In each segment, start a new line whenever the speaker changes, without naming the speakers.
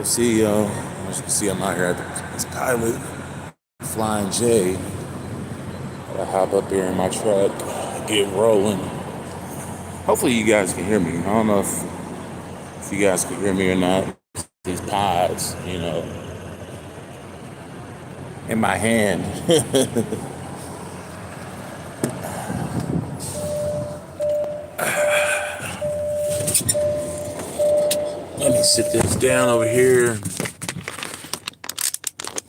We'll see, y'all. As you can see, I'm out here at this pilot, Flying J. I hop up here in my truck, get rolling. Hopefully, you guys can hear me. I don't know if you guys can hear me or not. These pods, in my hand. Let me sit this down over here.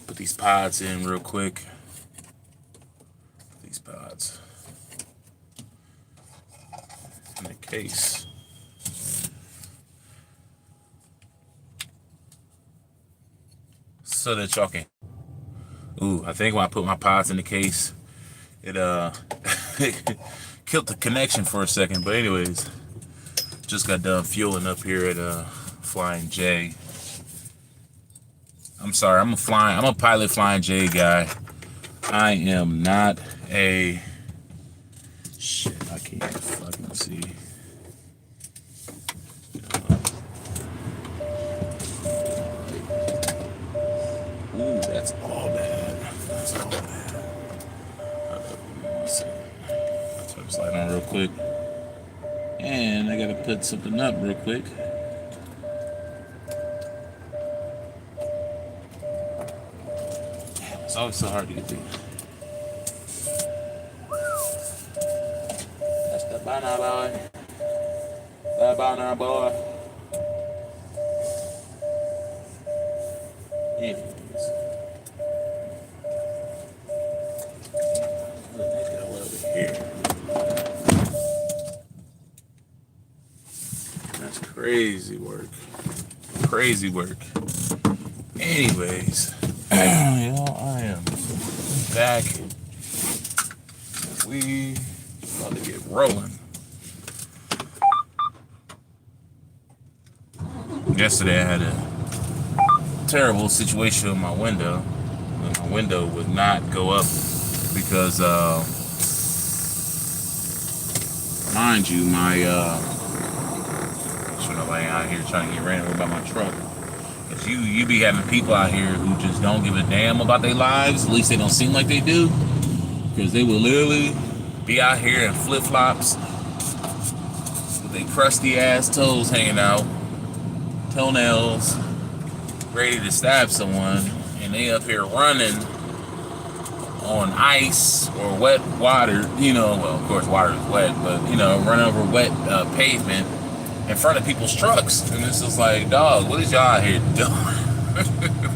Put these pods in real quick. These pods in the case. So that y'all can. Ooh, I think when I put my pods in the case, it killed the connection for a second. But anyways, just got done fueling up here at Flying J. I'm sorry, I'm a pilot Flying J guy. I am not a shit. I can't fucking see. Ooh, that's all bad. That's all bad. I'll turn this light on real quick. And I gotta put something up real quick. Damn, it's always so hard to get through. That's the banana boy. The banana boy. Anyways. Let's go over here. That's crazy work. Crazy work. Anyways, y'all, I am back. We about to get rolling. Yesterday I had a terrible situation with my window. My window would not go up because, mind you, my nobody out here trying to get ran over by my truck. Cause you be having people out here who just don't give a damn about their lives. At least they don't seem like they do. Because they will literally be out here in flip flops with their crusty ass toes hanging out, toenails, ready to stab someone, and they up here running on ice or wet water. Well, of course water is wet, but running over wet pavement in front of people's trucks. And it's just like, dog, what is y'all out here doing?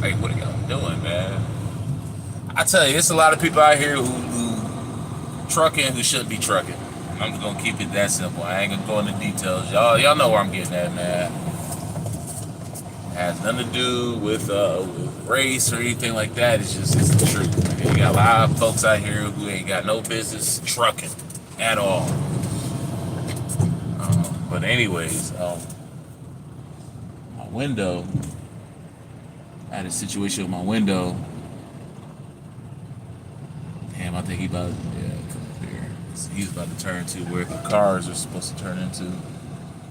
Like, what are y'all doing, man? I tell you, it's a lot of people out here who trucking who shouldn't be trucking. I'm just gonna keep it that simple. I ain't gonna go into details. Y'all know where I'm getting at, man. It has nothing to do with race or anything like that. It's the truth. You got a lot of folks out here who ain't got no business trucking at all. But anyways, my window, I had a situation with my window. Damn, I think come up here. He's about to turn to where the cars are supposed to turn into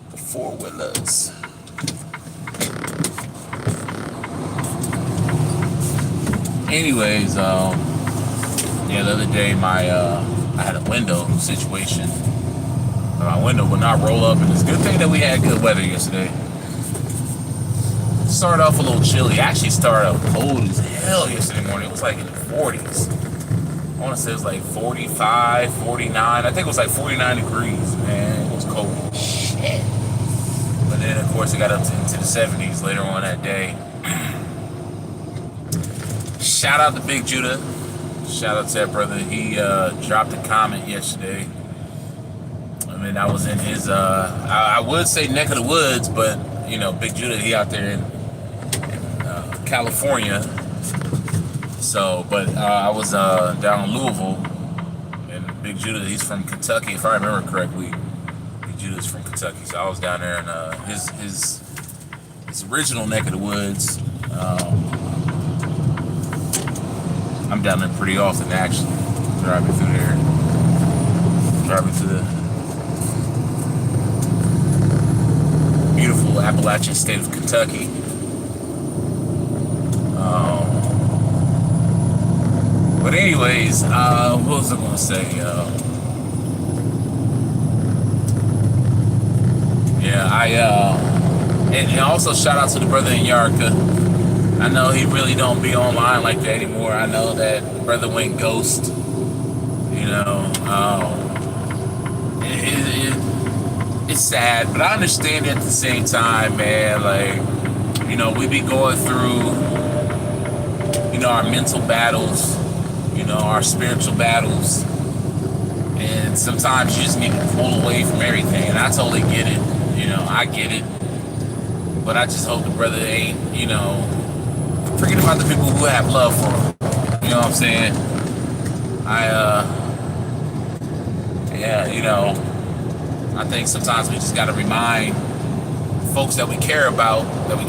the four-wheelers. Anyways, the other day I had a window situation. My window would not roll up, and it's a good thing that we had good weather yesterday. It started off a little chilly. Actually started off cold as hell yesterday morning. It was like in the 40s. I want to say it was like 45, 49. I think it was like 49 degrees, man. It was cold as shit. But then, of course, it got up into the 70s later on that day. Shout out to Big Judah. Shout out to that brother. He dropped a comment yesterday. I mean, I was in his, I would say neck of the woods, but, Big Judah, he out there in California. So, but I was down in Louisville, and Big Judah, he's from Kentucky, if I remember correctly. Big Judah's from Kentucky, so I was down there in his original neck of the woods. I'm down there pretty often, actually, driving through there, driving through the beautiful Appalachian state of Kentucky. anyways, what was I gonna say? And also shout out to the brother in Yarka. I know he really don't be online like that anymore. I know that the brother went ghost. You know, it's sad, but I understand it at the same time, man. Like, you know, we be going through, you know, our mental battles, you know, our spiritual battles, and sometimes you just need to pull away from everything. And I totally get it. You know, I get it. But I just hope the brother ain't, you know, forget about the people who have love for him. You know what I'm saying? Yeah, you know, I think sometimes we just got to remind folks that we care about them.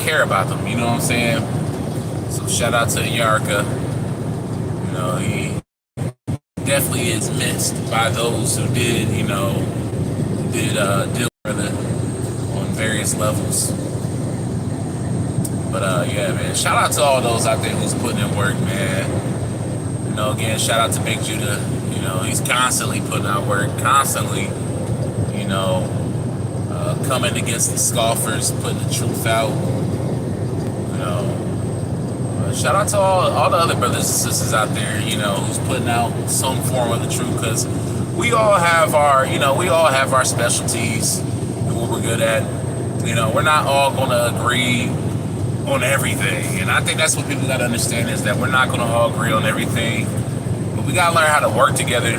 You know what I'm saying? So shout out to Yarka. You know, he definitely is missed by those who did, you know, deal with it on various levels. But yeah, man, shout out to all those out there who's putting in work, man. You know, again, shout out to Big Judah. You know, he's constantly putting out work, constantly, you know, coming against the scoffers, putting the truth out. You know, shout out to all the other brothers and sisters out there, you know, who's putting out some form of the truth, because we all have our specialties and what we're good at. You know, we're not all going to agree on everything, and I think that's what people got to understand, is that we're not going to all agree on everything, but we got to learn how to work together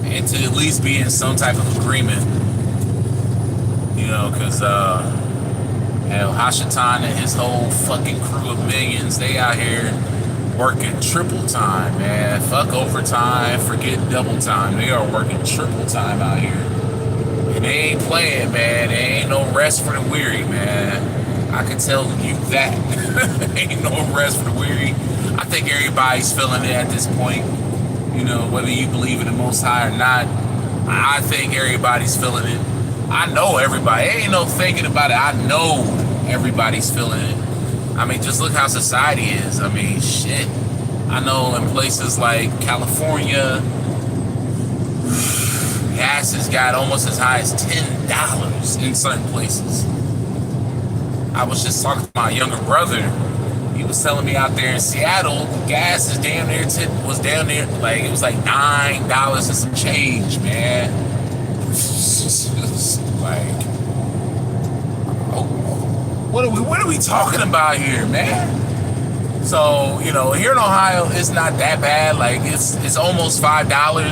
and to at least be in some type of agreement, you know, because Hashatan and his whole fucking crew of millions, they out here working triple time, man. Fuck overtime, forget double time. They are working triple time out here, and they ain't playing, man. There ain't no rest for the weary, man. I can tell you that. Ain't no rest for the weary. I think everybody's feeling it at this point. You know, whether you believe in the Most High or not, I think everybody's feeling it. I know everybody. Ain't no thinking about it. I know everybody's feeling it. I mean, just look how society is. I mean, shit. I know in places like California, gas has got almost as high as $10 in certain places. I was just talking to my younger brother. He was telling me out there in Seattle, the gas is was down there, like, it was like $9 and some change, man. Like, what are we talking about here, man? So, you know, here in Ohio, it's not that bad. Like, it's almost $5.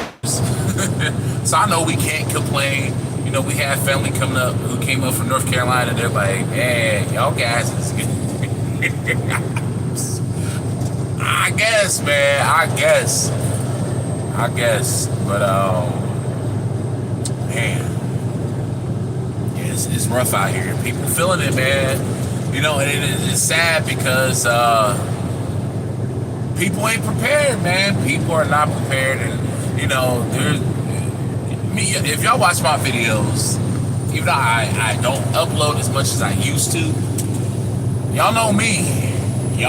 So I know we can't complain. You know, we had family who came up from North Carolina. They're like, man, y'all gas is good. I guess, man. I guess. But, man, yeah, it's rough out here. People feeling it, man. You know, and it's sad because people ain't prepared, man. People are not prepared. And, you know, if y'all watch my videos, even though I don't upload as much as I used to, y'all know me. I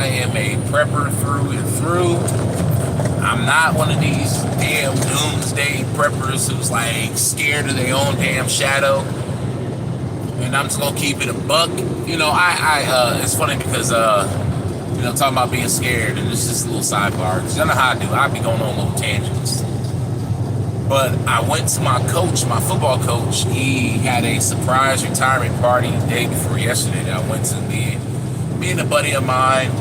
am a prepper through and through. I'm not one of these damn doomsday preppers who's like scared of their own damn shadow. And I'm just gonna keep it a buck. You know, it's funny because you know, talking about being scared, and it's just a little sidebar, because you know how I do. I be going on little tangents. But I went to my coach, my football coach. He had a surprise retirement party the day before yesterday that I went to. Me and a buddy of mine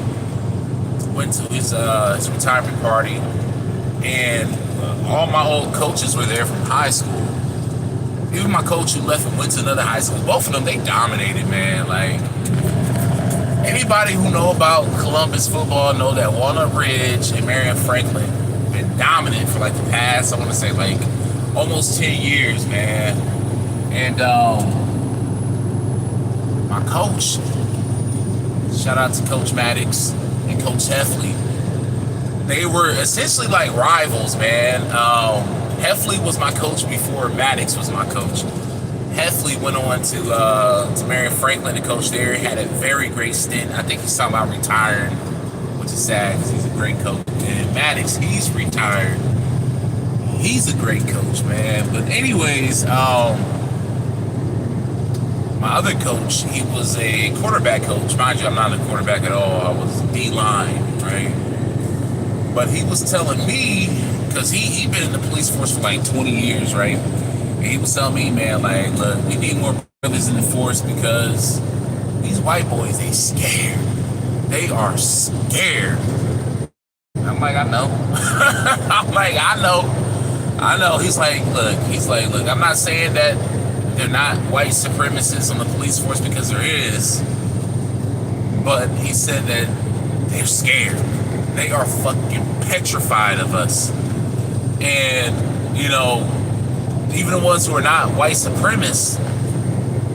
went to his retirement party, and all my old coaches were there from high school. Even my coach who left and went to another high school, both of them, they dominated, man. Like, anybody who know about Columbus football know that Walnut Ridge and Marion Franklin been dominant for like the past, I want to say, like almost 10 years, man. And my coach, shout out to Coach Maddox and Coach Heffley, they were essentially like rivals, man. Heffley was my coach before Maddox was my coach. Heffley went on to Marion Franklin to coach there. Had a very great stint. I think he's talking about retiring, which is sad because he's a great coach. And Maddox, he's retired. He's a great coach, man. But anyways, my other coach, he was a quarterback coach. Mind you, I'm not a quarterback at all. I was D-line, right? But he was telling me, because he been in the police force for like 20 years, right? And he was telling me, man, like, look, we need more brothers in the force because these white boys, they scared. They are scared. I'm like, I know. I'm like, I know. He's like, look, I'm not saying that they're not white supremacists on the police force because there is. But he said that they're scared. They are fucking petrified of us. And, you know, even the ones who are not white supremacists,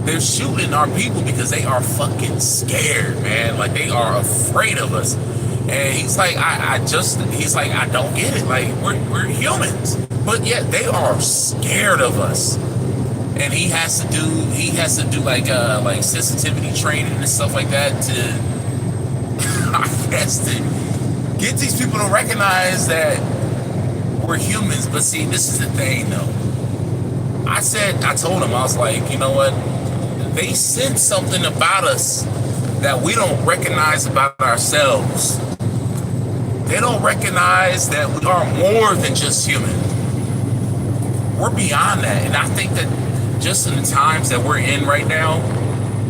they're shooting our people because they are fucking scared, man. Like, they are afraid of us. And he's like, he's like, I don't get it. Like, we're humans. But yet they are scared of us. And he has to do like sensitivity training and stuff like that to, I guess, to get these people to recognize that we're humans. But see, this is the thing, though. I told him, I was like, you know what? They sense something about us that we don't recognize about ourselves. They don't recognize that we are more than just human. We're beyond that. And I think that just in the times that we're in right now,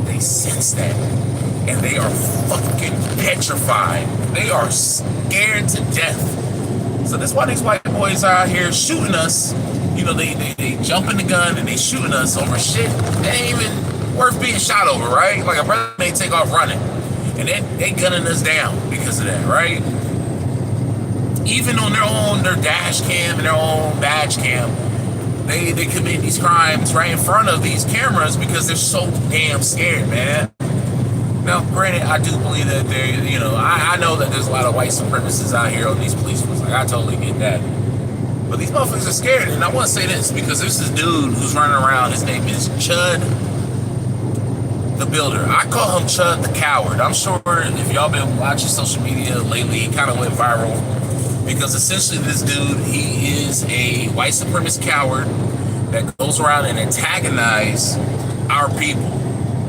they sense that. And they are fucking petrified. They are scared to death. So that's why these white boys are out here shooting us. You know, they jump in the gun and they shooting us over shit that ain't even worth being shot over, right? Like a brother may take off running. And they gunning us down because of that, right? Even on their dash cam and their own badge cam, they commit these crimes right in front of these cameras because they're so damn scared, man. Now, granted, I do believe that I know that there's a lot of white supremacists out here on these police forces. Like, I totally get that. But these motherfuckers are scared. And I want to say this because there's this dude who's running around. His name is Chud the Builder. I call him Chud the Coward. I'm sure if y'all been watching social media lately, he kind of went viral. Because essentially this dude, he is a white supremacist coward that goes around and antagonize our people,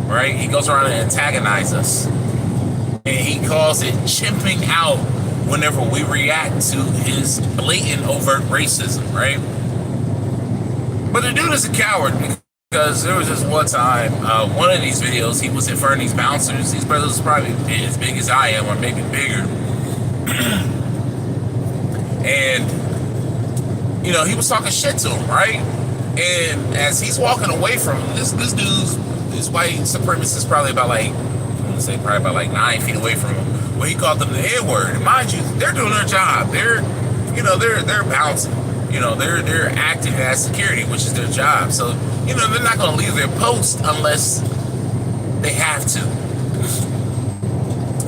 right? He goes around and antagonize us. And he calls it chimping out whenever we react to his blatant overt racism, right? But the dude is a coward because there was this one time, one of these videos, he was in front of these bouncers. These brothers probably as big as I am or maybe bigger. And, you know, he was talking shit to him, right? And as he's walking away from him, this white supremacist probably about like, I'm gonna say probably about like 9 feet away from him, where he called them the N-word. And mind you, they're doing their job. They're bouncing. You know, they're acting as security, which is their job. So, you know, they're not gonna leave their post unless they have to.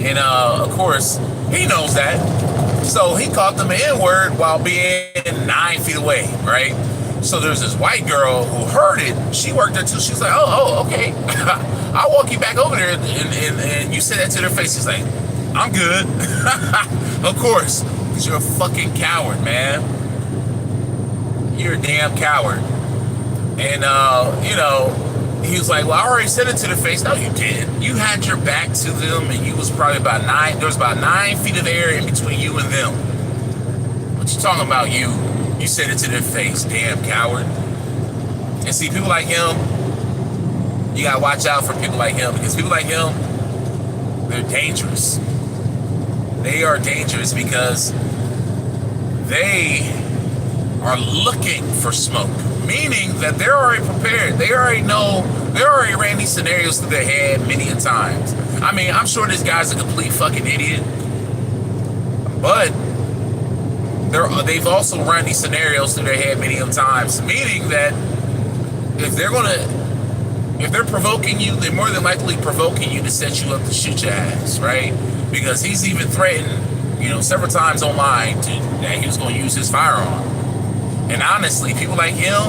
And of course, he knows that. So he called them the N-word while being 9 feet away, right? So there's this white girl who heard it. She worked there too. She's like, oh, okay. I'll walk you back over there and you say that to their face. He's like, I'm good. Of course, because you're a fucking coward, man. You're a damn coward. And, you know, he was like, well, I already said it to their face. No, you didn't. You had your back to them, and you was probably there was about 9 feet of air in between you and them. What you talking about, you? You said it to their face, damn coward. And see, people like him, you gotta watch out for people like him, because people like him, they're dangerous. They are dangerous because they are looking for smoke, meaning that they're already prepared. They already know, they already ran these scenarios through their head many a times. I mean, I'm sure this guy's a complete fucking idiot, but they've also run these scenarios through their head many a times, meaning that if they're provoking you, they're more than likely provoking you to set you up to shoot your ass, right? Because he's even threatened, you know, several times online that he was going to use his firearm. And honestly, people like him,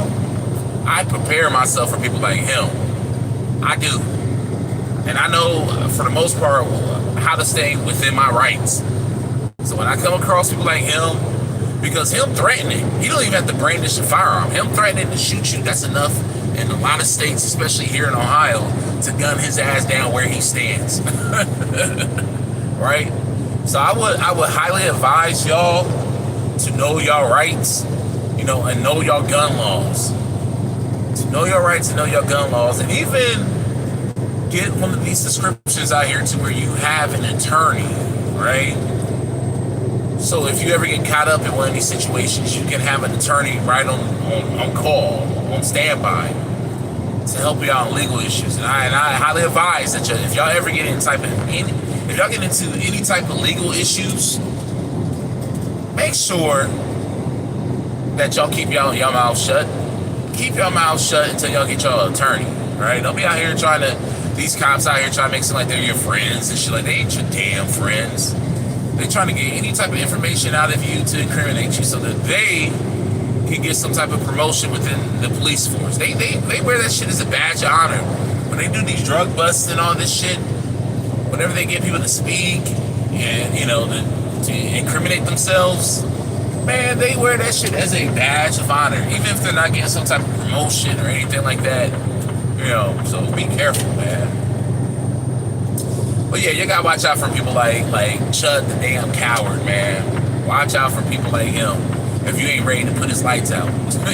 I prepare myself for people like him. I do. And I know, for the most part, how to stay within my rights. So when I come across people like him, because him threatening, he don't even have to brandish a firearm. Him threatening to shoot you, that's enough in a lot of states, especially here in Ohio, to gun his ass down where he stands. Right? So I would highly advise y'all to know y'all rights, you know, and know y'all gun laws. To know your rights and know your gun laws, and even get one of these subscriptions out here to where you have an attorney, right? So if you ever get caught up in one of these situations, you can have an attorney right on call, on standby, to help you out on legal issues. And I highly advise that if y'all ever get into any type of legal issues, make sure that y'all keep y'all mouth shut. Keep your mouth shut until y'all get y'all attorney, right? Don't be out here these cops out here trying to make it seem like they're your friends and shit. Like, they ain't your damn friends. They're trying to get any type of information out of you to incriminate you so that they can get some type of promotion within the police force. They wear that shit as a badge of honor. When they do these drug busts and all this shit, whenever they get people to speak and, you know, to incriminate themselves, man, they wear that shit as a badge of honor, even if they're not getting some type of promotion or anything like that. You know, so be careful, man. But yeah, you gotta watch out for people like Chud the damn coward, man. Watch out for people like him if you ain't ready to put his lights out.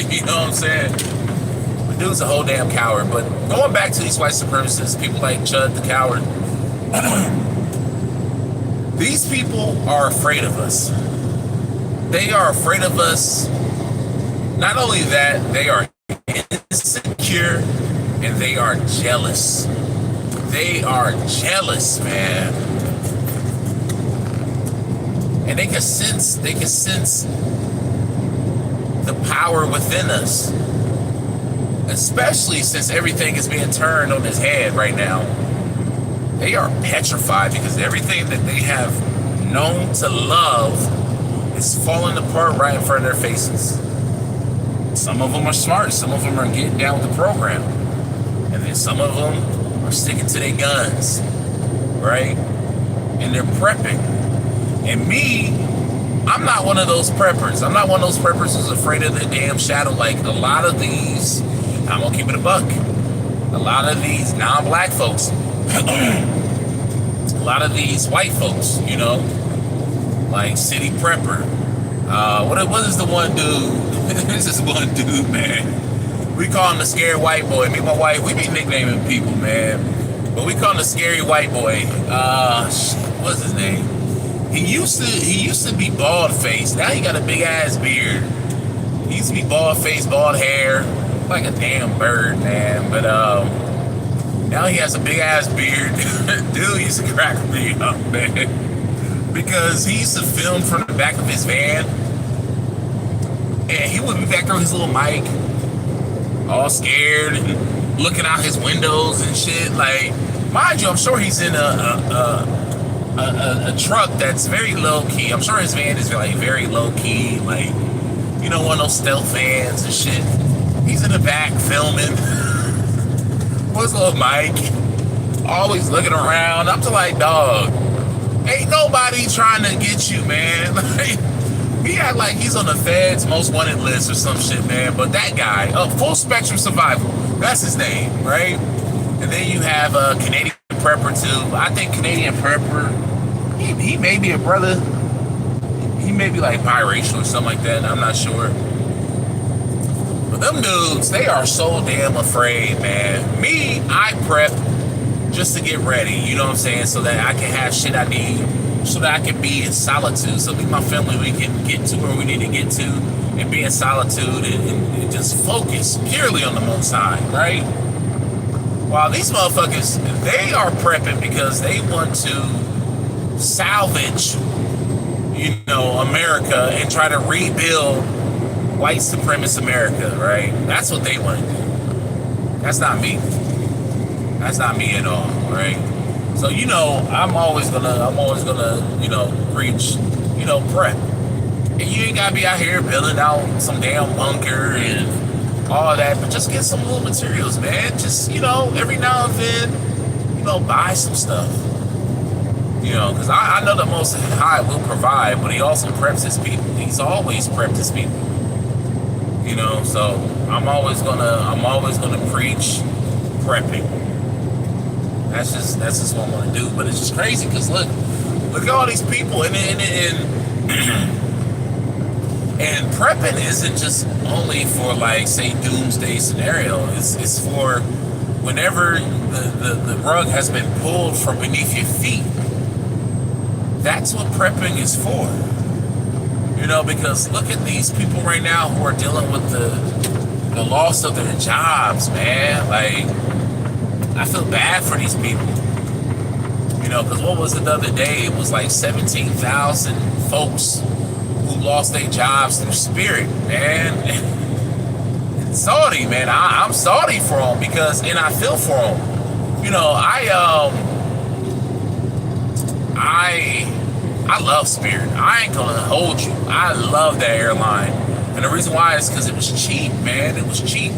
You know what I'm saying? The dude's a whole damn coward. But going back to these white supremacists, people like Chud the coward, these people are afraid of us. They are afraid of us. Not only that, they are insecure and they are jealous. They are jealous, man. And they can sense the power within us. Especially since everything is being turned on its head right now. They are petrified because everything that they have known to love is falling apart right in front of their faces. Some of them are smart. Some of them are getting down with the program. And then some of them are sticking to their guns, right? And they're prepping. And me, I'm not one of those preppers. I'm not one of those preppers who's afraid of the damn shadow. Like a lot of these, I'm gonna keep it a buck. A lot of these non-black folks, a lot of these white folks, you know, like City Prepper. What is the one dude? This is one dude, man. We call him the scary white boy. Me and my wife, we be nicknaming people, man. But we call him the scary white boy. What's his name? He used to be bald faced. Now he got a big ass beard. He used to be bald faced, bald hair, like a damn bird, man. But now he has a big ass beard. Dude used to crack me up, man. Because he used to film from the back of his van. And he would be back there with his little mic, all scared and looking out his windows and shit. Like, mind you, I'm sure he's in a truck that's very low key. I'm sure his van is like very low key, like, you know, one of those stealth vans and shit. He's in the back filming with his little mic, always looking around. I'm just like, dog, ain't nobody trying to get you, man. Like, he act like he's on the Fed's most wanted list or some shit, man. But that guy, Full Spectrum Survival, that's his name, right? And then you have Canadian Prepper too. I think Canadian Prepper, he may be a brother. He may be like biracial or something like that. I'm not sure. But them dudes, they are so damn afraid, man. Me, I prep just to get ready, you know what I'm saying? So that I can have shit I need, so that I can be in solitude. So me and my family, we can get to where we need to get to and be in solitude and just focus purely on the Most High, right? While these motherfuckers, they are prepping because they want to salvage, you know, America and try to rebuild white supremacist America, right? That's what they want to do. That's not me. That's not me at all, right? So, you know, I'm always gonna, you know, preach, you know, prep. And you ain't gotta be out here building out some damn bunker and all of that, but just get some little materials, man. Just, you know, every now and then, you know, buy some stuff. You know, because I know the Most High will provide, but He also preps His people. He's always prepped His people. You know, so I'm always gonna preach prepping. That's just what I'm gonna do. But it's just crazy because look at all these people, and and prepping isn't just only for, like, say, doomsday scenario. It's for whenever the rug has been pulled from beneath your feet. That's what prepping is for. You know, because look at these people right now who are dealing with the loss of their jobs, man. Like, I feel bad for these people. You know, because what was it the other day? It was like 17,000 folks who lost their jobs through Spirit, man. Salty, man. I'm salty for them because, and I feel for them. You know, I love Spirit. I ain't gonna hold you. I love that airline. And the reason why is because it was cheap, man. It was cheap.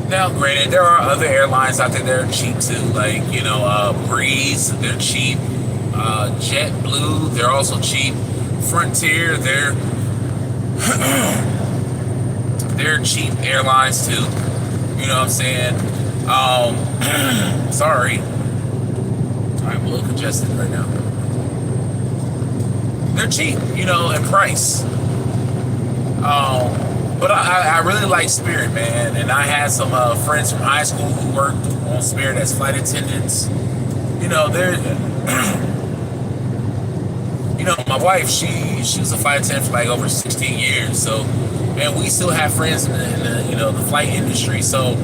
Now, granted, there are other airlines out there that are cheap too. Like, you know, Breeze, they're cheap. JetBlue, they're also cheap. Frontier, they're cheap airlines too. You know what I'm saying? Sorry. I'm a little congested right now. They're cheap, you know, in price. But I really like Spirit, man. And I had some friends from high school who worked on Spirit as flight attendants. You know, they're... You know, my wife, she was a flight attendant for like over 16 years. So, man, we still have friends in the you know, the flight industry. So,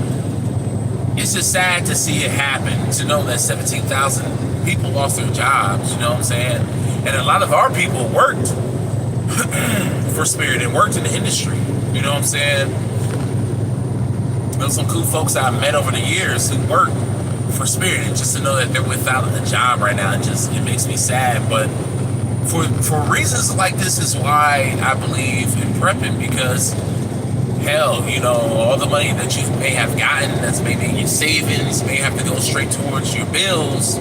it's just sad to see it happen, to know that 17,000 people lost their jobs, you know what I'm saying? And a lot of our people worked for Spirit and worked in the industry, you know what I'm saying? There's some cool folks I met over the years who worked for Spirit, and just to know that they're without a job right now, it makes me sad. But for reasons like this is why I believe in prepping, because hell, you know, all the money that you may have gotten that's maybe in your savings may have to go straight towards your bills,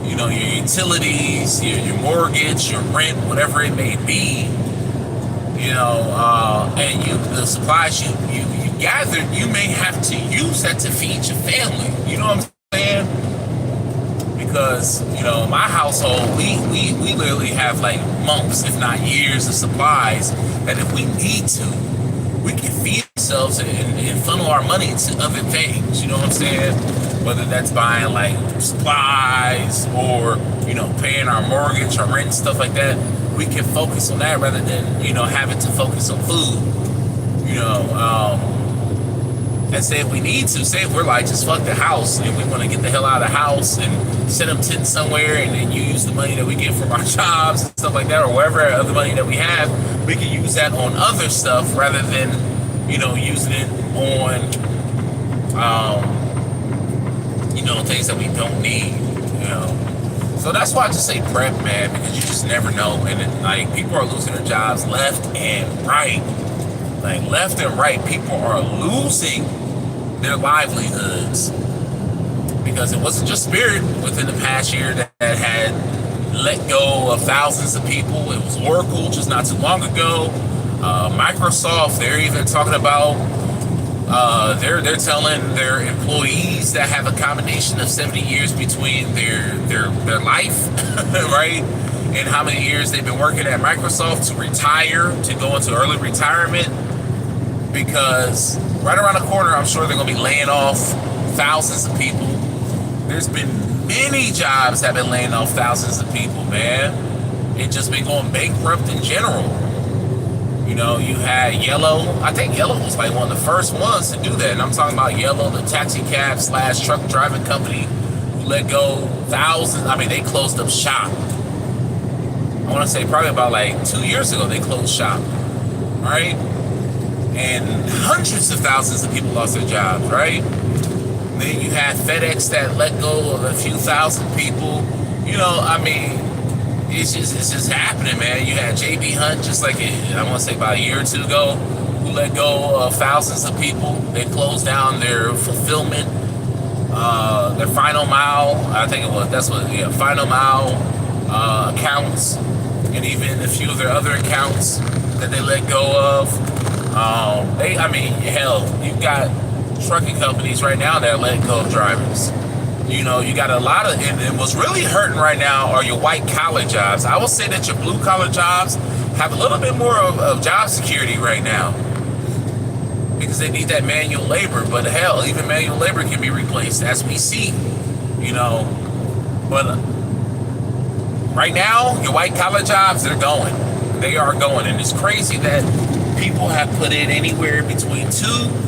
you know, your utilities, your mortgage, your rent, whatever it may be, you know, and the supplies you gathered, you may have to use that to feed your family, you know what I'm saying? Because, you know, my household, we literally have like months, if not years, of supplies that if we need to, we can feed ourselves and funnel our money to other things, you know what I'm saying? Whether that's buying like supplies or, you know, paying our mortgage, our rent, and stuff like that, we can focus on that rather than, you know, having to focus on food, you know. And say if we need to, say if we're like, just fuck the house and we want to get the hell out of the house and set up tent somewhere, and then use the money that we get from our jobs and stuff like that, or whatever other money that we have, we can use that on other stuff rather than, you know, using it on, you know, things that we don't need, you know. So that's why I just say prep, man, because you just never know. And it, like, people are losing their jobs left and right. Like, left and right, people are losing their livelihoods. Because it wasn't just Spirit within the past year that had let go of thousands of people. It was Oracle just not too long ago. Microsoft, they're even talking about, they're telling their employees that have a combination of 70 years between their life, right? And how many years they've been working at Microsoft to retire, to go into early retirement. Because right around the corner, I'm sure they're going to be laying off thousands of people. There's been many jobs that have been laying off thousands of people, man. It just been going bankrupt in general. You know, you had Yellow. I think Yellow was like one of the first ones to do that. And I'm talking about Yellow, the taxi cab / truck driving company who let go thousands. I mean, they closed up shop. I want to say probably about like 2 years ago, they closed shop, right? And hundreds of thousands of people lost their jobs, right? Then you had FedEx that let go of a few thousand people. You know, I mean, it's just happening, man. You had JB Hunt, just like I want to say about a year or two ago, who let go of thousands of people. They closed down their fulfillment, their final mile. I think it was, Final Mile. accounts, and even a few of their other accounts that they let go of. Hell, you've got trucking companies right now that are letting go of drivers. You got a lot of, and what's really hurting right now are your white collar jobs. I will say that your blue collar jobs have a little bit more of job security right now because they need that manual labor. But hell, even manual labor can be replaced, as we see. But right now, your white collar jobs, they're going. They are going, and it's crazy that people have put in anywhere between 2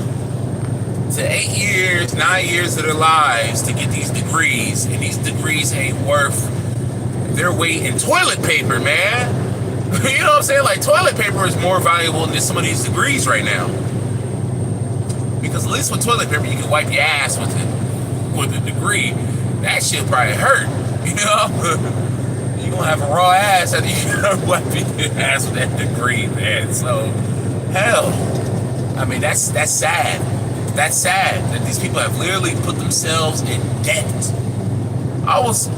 to 8 years, 9 years of their lives to get these degrees, and these degrees ain't worth their weight in toilet paper, man. You know what I'm saying? Like, toilet paper is more valuable than some of these degrees right now. Because at least with toilet paper, you can wipe your ass with it, with a degree. That shit probably hurt, you know? You gonna have a raw ass after you wipe your ass with that degree, man. So, hell, that's sad. That's sad that these people have literally put themselves in debt.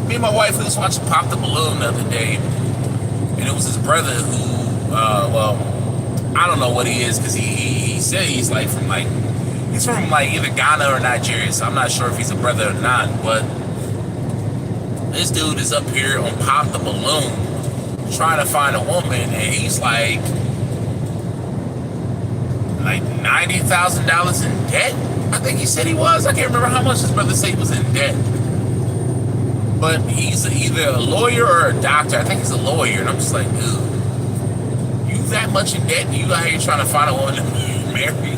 Me and my wife, we was watching Pop the Balloon the other day, and it was his brother who, I don't know what he is, because he said he's from either Ghana or Nigeria, so I'm not sure if he's a brother or not, but this dude is up here on Pop the Balloon trying to find a woman, and he's like $90,000 in debt. I think he said he was. I can't remember how much his brother said he was in debt. But he's either a lawyer or a doctor. I think he's a lawyer, and I'm just like, dude, you that much in debt, and you out here trying to find a woman to marry?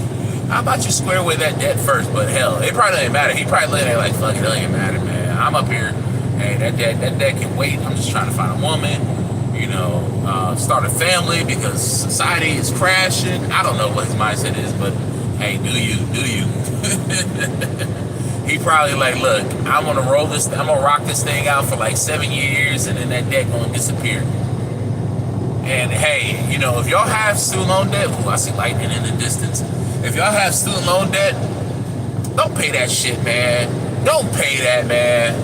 How about you square away that debt first? But hell, it probably doesn't matter. He probably looking at it like, fuck, it doesn't matter, man. I'm up here. Hey, that debt can wait. I'm just trying to find a woman. Start a family because society is crashing. I don't know what his mindset is, but hey, do you? He probably like, look, I'm gonna rock this thing out for like 7 years, and then that debt gonna disappear. And hey, if y'all have student loan debt, I see lightning in the distance. If y'all have student loan debt, don't pay that shit, man. Don't pay that, man.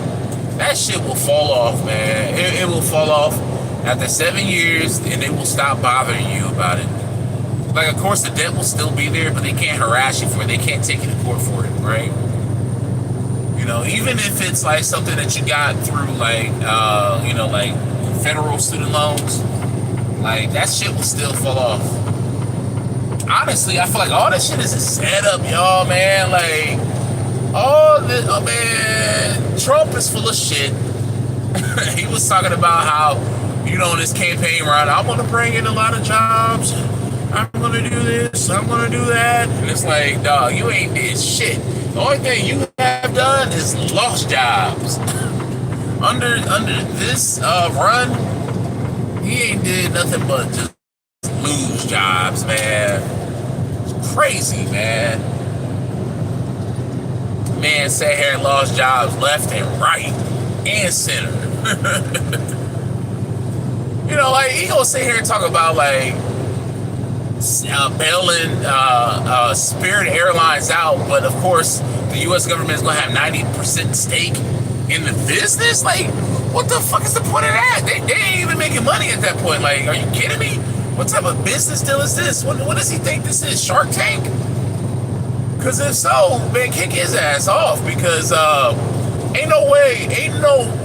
That shit will fall off, man. It will fall off after 7 years, and they will stop bothering you about it. Like, of course, the debt will still be there, but they can't harass you for it. They can't take you to court for it, right? Even if it's like something that you got through, like federal student loans, like that shit will still fall off. Honestly, I feel like all that shit is a setup, y'all, man. Like, all this, man, Trump is full of shit. He was talking about how, in this campaign run, I'm going to bring in a lot of jobs. I'm going to do this. I'm going to do that. And it's like, dog, you ain't did shit. The only thing you have done is lost jobs. Under this run, he ain't did nothing but just lose jobs, man. It's crazy, man. Man sat here and lost jobs left and right and center. Like, he gonna sit here and talk about like bailing Spirit Airlines out, but of course the U.S. government is gonna have 90% stake in the business. Like, what the fuck is the point of that? They ain't even making money at that point. Like, are you kidding me? What type of business deal is this? What does he think this is? Shark Tank? Because if so, man, kick his ass off, because ain't no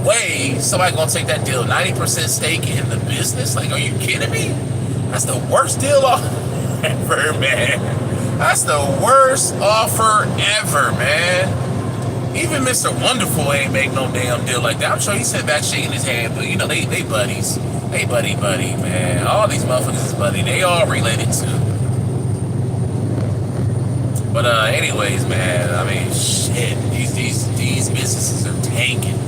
way somebody gonna take that deal. 90% stake in the business? Like, are you kidding me? That's the worst deal ever, man. That's the worst offer ever, man. Even Mr. Wonderful ain't make no damn deal like that. I'm sure he sat back shaking his hand, but they buddies. They buddy, man. All these motherfuckers is buddy. They all related to. But anyways, man, shit, these businesses are tanking.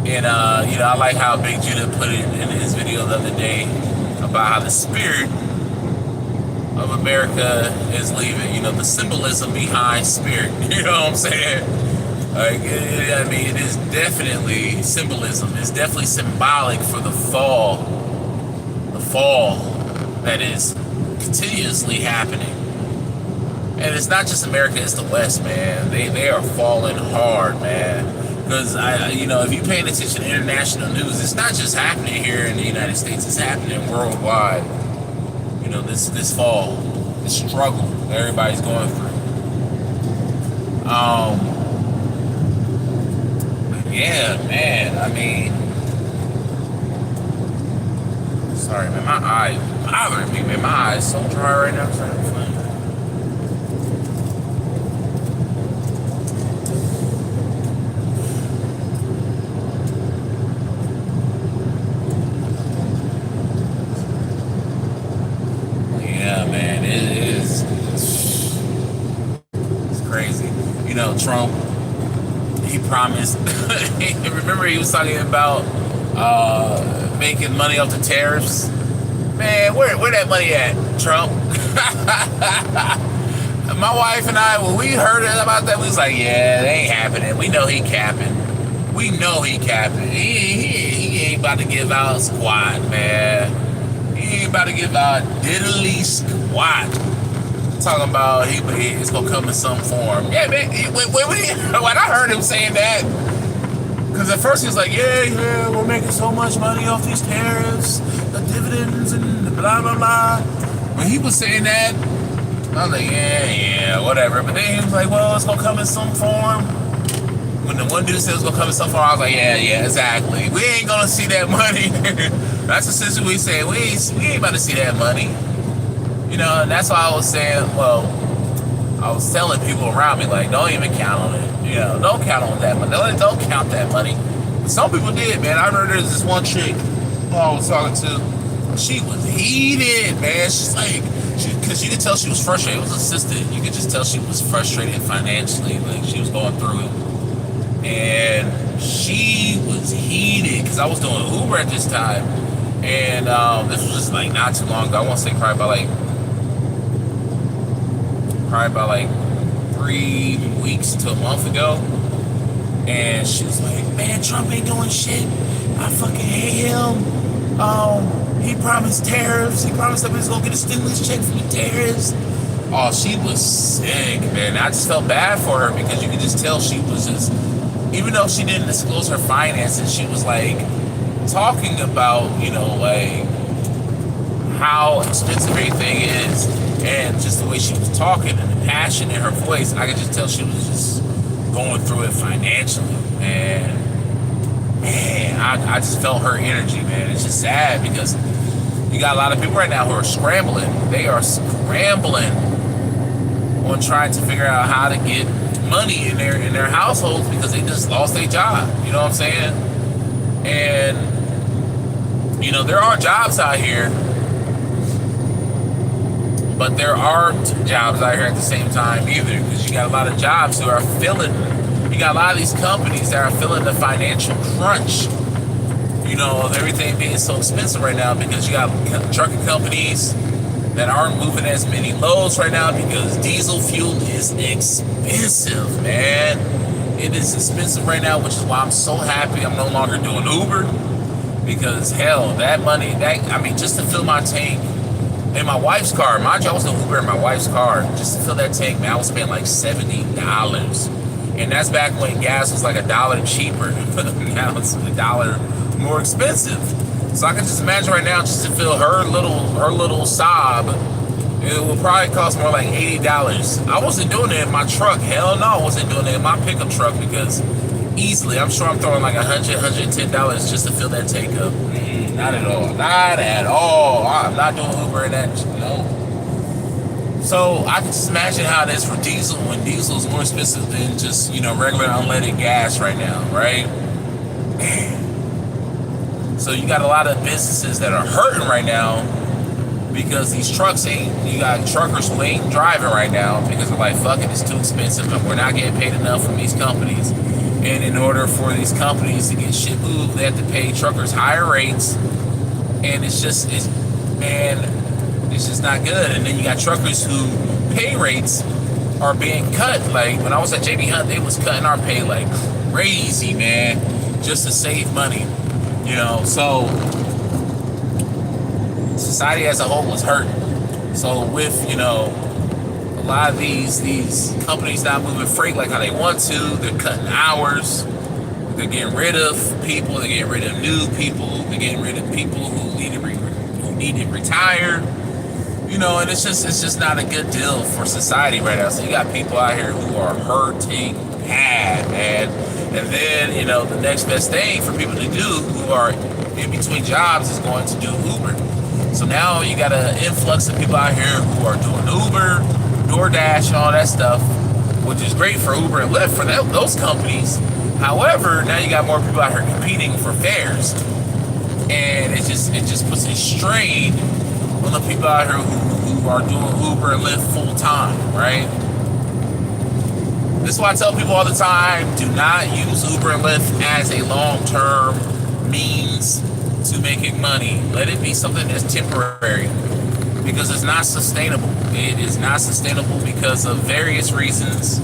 And I like how Big Judah put it in his video the other day about how the spirit of America is leaving. The symbolism behind spirit. You know what I'm saying? Like, it is definitely symbolism. It's definitely symbolic for the fall that is continuously happening. And it's not just America, it's the West, man. They are falling hard, man. Because if you're paying attention to international news, it's not just happening here in the United States; it's happening worldwide. This fall, the struggle that everybody's going through. Yeah, man. I mean, sorry, man. My eye bothering me, man. My eye's so dry right now. It's not funny. Trump, he promised. Remember, he was talking about making money off the tariffs. Man, where that money at, Trump? My wife and I, when we heard about that, we was like, yeah, it ain't happening. We know he capping. We know he capping. He ain't about to give out squat, man. He ain't about to give out diddly squat. Talking about it's gonna come in some form. Yeah, man. When I heard him saying that, because at first he was like, yeah, we're making so much money off these tariffs, the dividends, and the blah blah blah. When he was saying that, I was like, yeah, whatever. But then he was like, well, it's gonna come in some form. When the one dude said it's gonna come in some form, I was like, yeah, exactly. We ain't gonna see that money. That's essentially what we said. We ain't about to see that money. And that's why I was saying, I was telling people around me, like, don't even count on it. Don't count on that money. Don't count that money. Some people did, man. I remember there's this one chick who I was talking to. She was heated, man. She's like, because you could tell she was frustrated. It was assistant. You could just tell she was frustrated financially. Like, she was going through it. And she was heated because I was doing Uber at this time. And this was just, like, not too long ago. I want to say probably about 3 weeks to a month ago. And she was like, man, Trump ain't doing shit. I fucking hate him. He promised tariffs. He promised that he's gonna get a stimulus check from the tariffs. Oh, she was sick, man. I just felt bad for her because you could just tell she was just, even though she didn't disclose her finances, she was like talking about, like how expensive everything is. And just the way she was talking and the passion in her voice, I could just tell she was just going through it financially, man. I just felt her energy, man. It's just sad because you got a lot of people right now who are scrambling. They are scrambling on trying to figure out how to get money in their households because they just lost their job. You know what I'm saying? And there are jobs out here. But there aren't jobs out here at the same time either, because you got a lot of jobs who are you got a lot of these companies that are feeling the financial crunch, of everything being so expensive right now, because you got trucking companies that aren't moving as many loads right now because diesel fuel is expensive, man. It is expensive right now, which is why I'm so happy I'm no longer doing Uber, because hell, that money, just to fill my tank, in my wife's car, mind you, I was doing Uber in my wife's car just to fill that tank, man. I was paying like $70, and that's back when gas was like $1 cheaper. Now it's $1 more expensive. So I can just imagine right now, just to fill her little Saab, it will probably cost more like $80. I wasn't doing it in my truck. Hell no, I wasn't doing it in my pickup truck because easily, I'm sure I'm throwing like $110 just to fill that tank up. Not at all. Not at all. I'm not doing Uber and that. No. So I can just imagine how it is for diesel when diesel is more expensive than just, regular unleaded gas right now, right? Man. So you got a lot of businesses that are hurting right now because these trucks you got truckers who ain't driving right now because they're like, fuck it, it's too expensive and we're not getting paid enough from these companies. And in order for these companies to get shit moved, they have to pay truckers higher rates. And it's just not good. And then you got truckers who pay rates are being cut. Like when I was at JB Hunt, they was cutting our pay like crazy, man, just to save money. So society as a whole was hurting. So with, a lot of these companies not moving freight like how they want to, they're cutting hours. They're getting rid of people. They're getting rid of new people. They're getting rid of people who need to retire. And it's just not a good deal for society right now. So you got people out here who are hurting bad, man. And then the next best thing for people to do who are in between jobs is going to do Uber. So now you got an influx of people out here who are doing Uber, DoorDash, and all that stuff, which is great for Uber and Lyft for those companies. However, now you got more people out here competing for fares, and it just puts a strain on the people out here who are doing Uber and Lyft full time, right? This is why I tell people all the time: do not use Uber and Lyft as a long-term means to making money. Let it be something that's temporary, because it's not sustainable. It is not sustainable because of various reasons.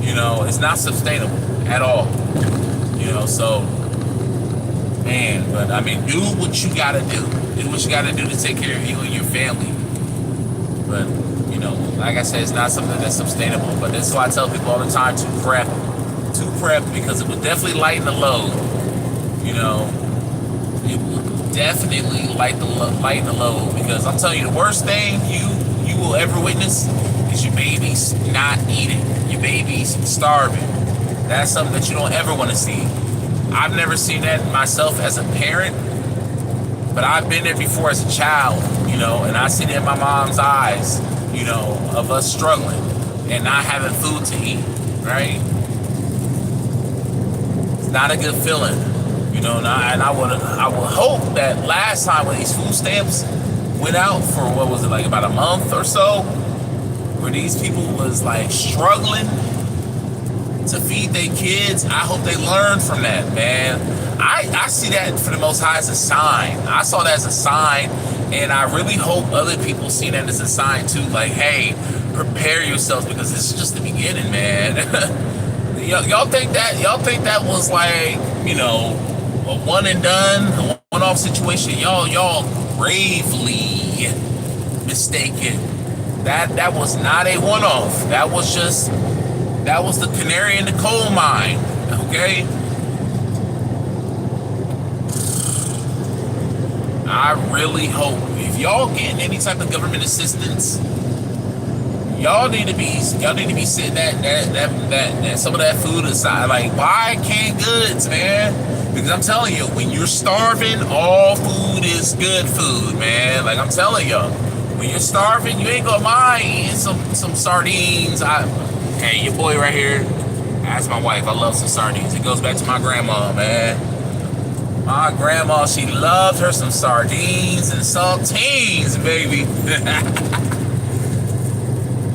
It's not sustainable at all. So, man, but I mean, do what you gotta do. Do what you gotta do to take care of you and your family. But, like I said, it's not something that's sustainable. But this is why I tell people all the time to prep. Because it will definitely lighten the load. It will definitely lighten the load. Because I'm telling you, the worst thing you will ever witness is your baby's not eating. Your baby's starving. That's something that you don't ever want to see. I've never seen that myself as a parent, but I've been there before as a child, and I see it in my mom's eyes, of us struggling and not having food to eat, right? It's not a good feeling, and I would hope that last time when these food stamps went out for, what was it, like about a month or so, where these people was like struggling to feed their kids, I hope they learn from that, man. I see that for the Most High as a sign. I saw that as a sign, and I really hope other people see that as a sign too. Like, hey, prepare yourselves, because this is just the beginning, man. Y'all think that was like, a one and done, a one-off situation? Y'all gravely mistaken. That was not a one-off. That was the canary in the coal mine, okay? I really hope if y'all getting any type of government assistance, y'all need to be setting that some of that food aside. Like, buy canned goods, man. Because I'm telling you, when you're starving, all food is good food, man. Like, I'm telling y'all, when you're starving, you ain't gonna mind eating some sardines. Hey, your boy right here, ask my wife, I love some sardines. It goes back to my grandma, man. My grandma, she loved her some sardines and saltines, baby.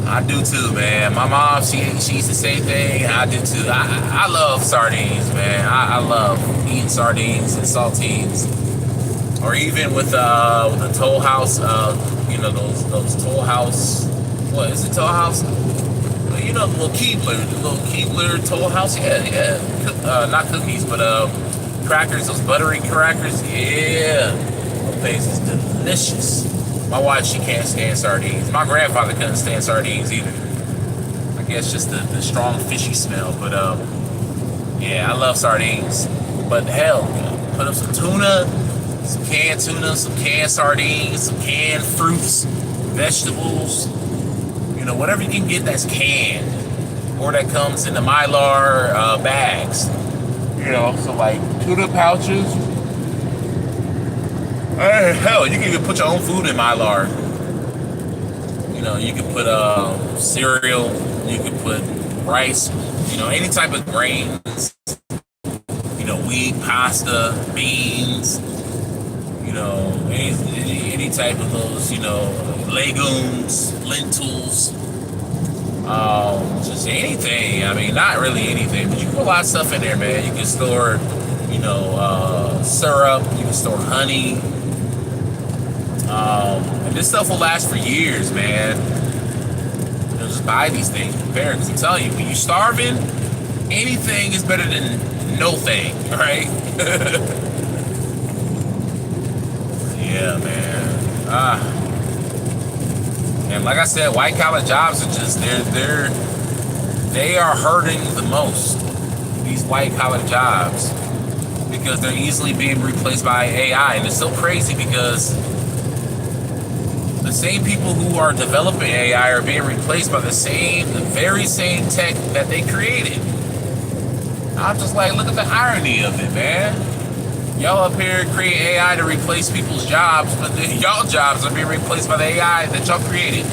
I do too, man. My mom, she eats the same thing. I do too. I love sardines, man. I love eating sardines and saltines. Or even with the Toll House, those Toll House, what is it, Toll House? The little Keebler Toll House, yeah. Not cookies, but crackers, those buttery crackers, yeah. Those things is delicious. My wife, she can't stand sardines. My grandfather couldn't stand sardines either. I guess just the strong fishy smell. But yeah, I love sardines. But hell, put up some tuna, some canned sardines, some canned fruits, vegetables. Whatever you can get that's canned, or that comes in the Mylar bags. So like tuna pouches. Hell, you can even put your own food in Mylar. You can put cereal, you can put rice, any type of grains, wheat, pasta, beans, any type of those, legumes, lentils, just anything. I mean, not really anything, but you can put a lot of stuff in there, man. You can store, syrup, you can store honey. And this stuff will last for years, man. Just buy these things, prepare, because I'm telling you, when you're starving, anything is better than no thing, right? Yeah, man. And like I said, white collar jobs are just they are hurting the most. These white collar jobs. because they're easily being replaced by AI. And it's so crazy because the same people who are developing AI are being replaced by the very same tech that they created. I'm just like, look at the irony of it, man. Y'all up here create AI to replace people's jobs, but then y'all jobs are being replaced by the AI that y'all created.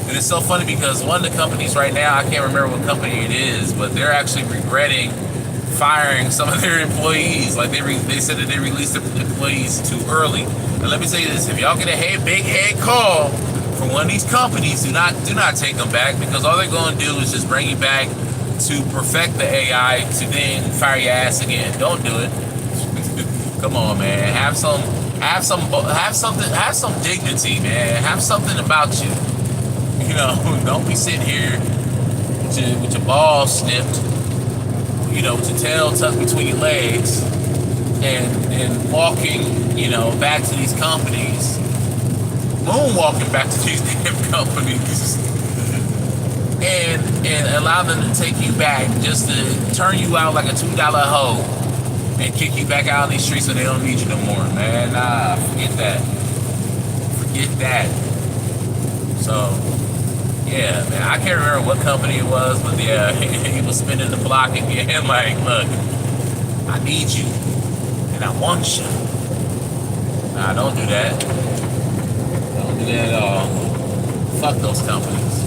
And it's so funny because one of the companies right now, I can't remember what company it is, but they're actually regretting firing some of their employees. Like they said that they released their employees too early. And let me say this: if y'all get a big head call from one of these companies, do not take them back, because all they're going to do is just bring you back to perfect the AI to then fire your ass again. Don't do it. Come on, man. Have some dignity, man. Have something about you. You know, don't be sitting here with your balls snipped, you know, with your tail tucked between your legs, and walking, you know, back to these companies, moonwalking back to these damn companies, and allow them to take you back just to turn you out like a $2 hoe and kick you back out on these streets so they don't need you no more, man. Nah, forget that. Forget that. So, yeah, man, I can't remember what company it was, but yeah, he was spinning the block again, like, look, I need you, and I want you. Nah, don't do that. Don't do that at all. Fuck those companies.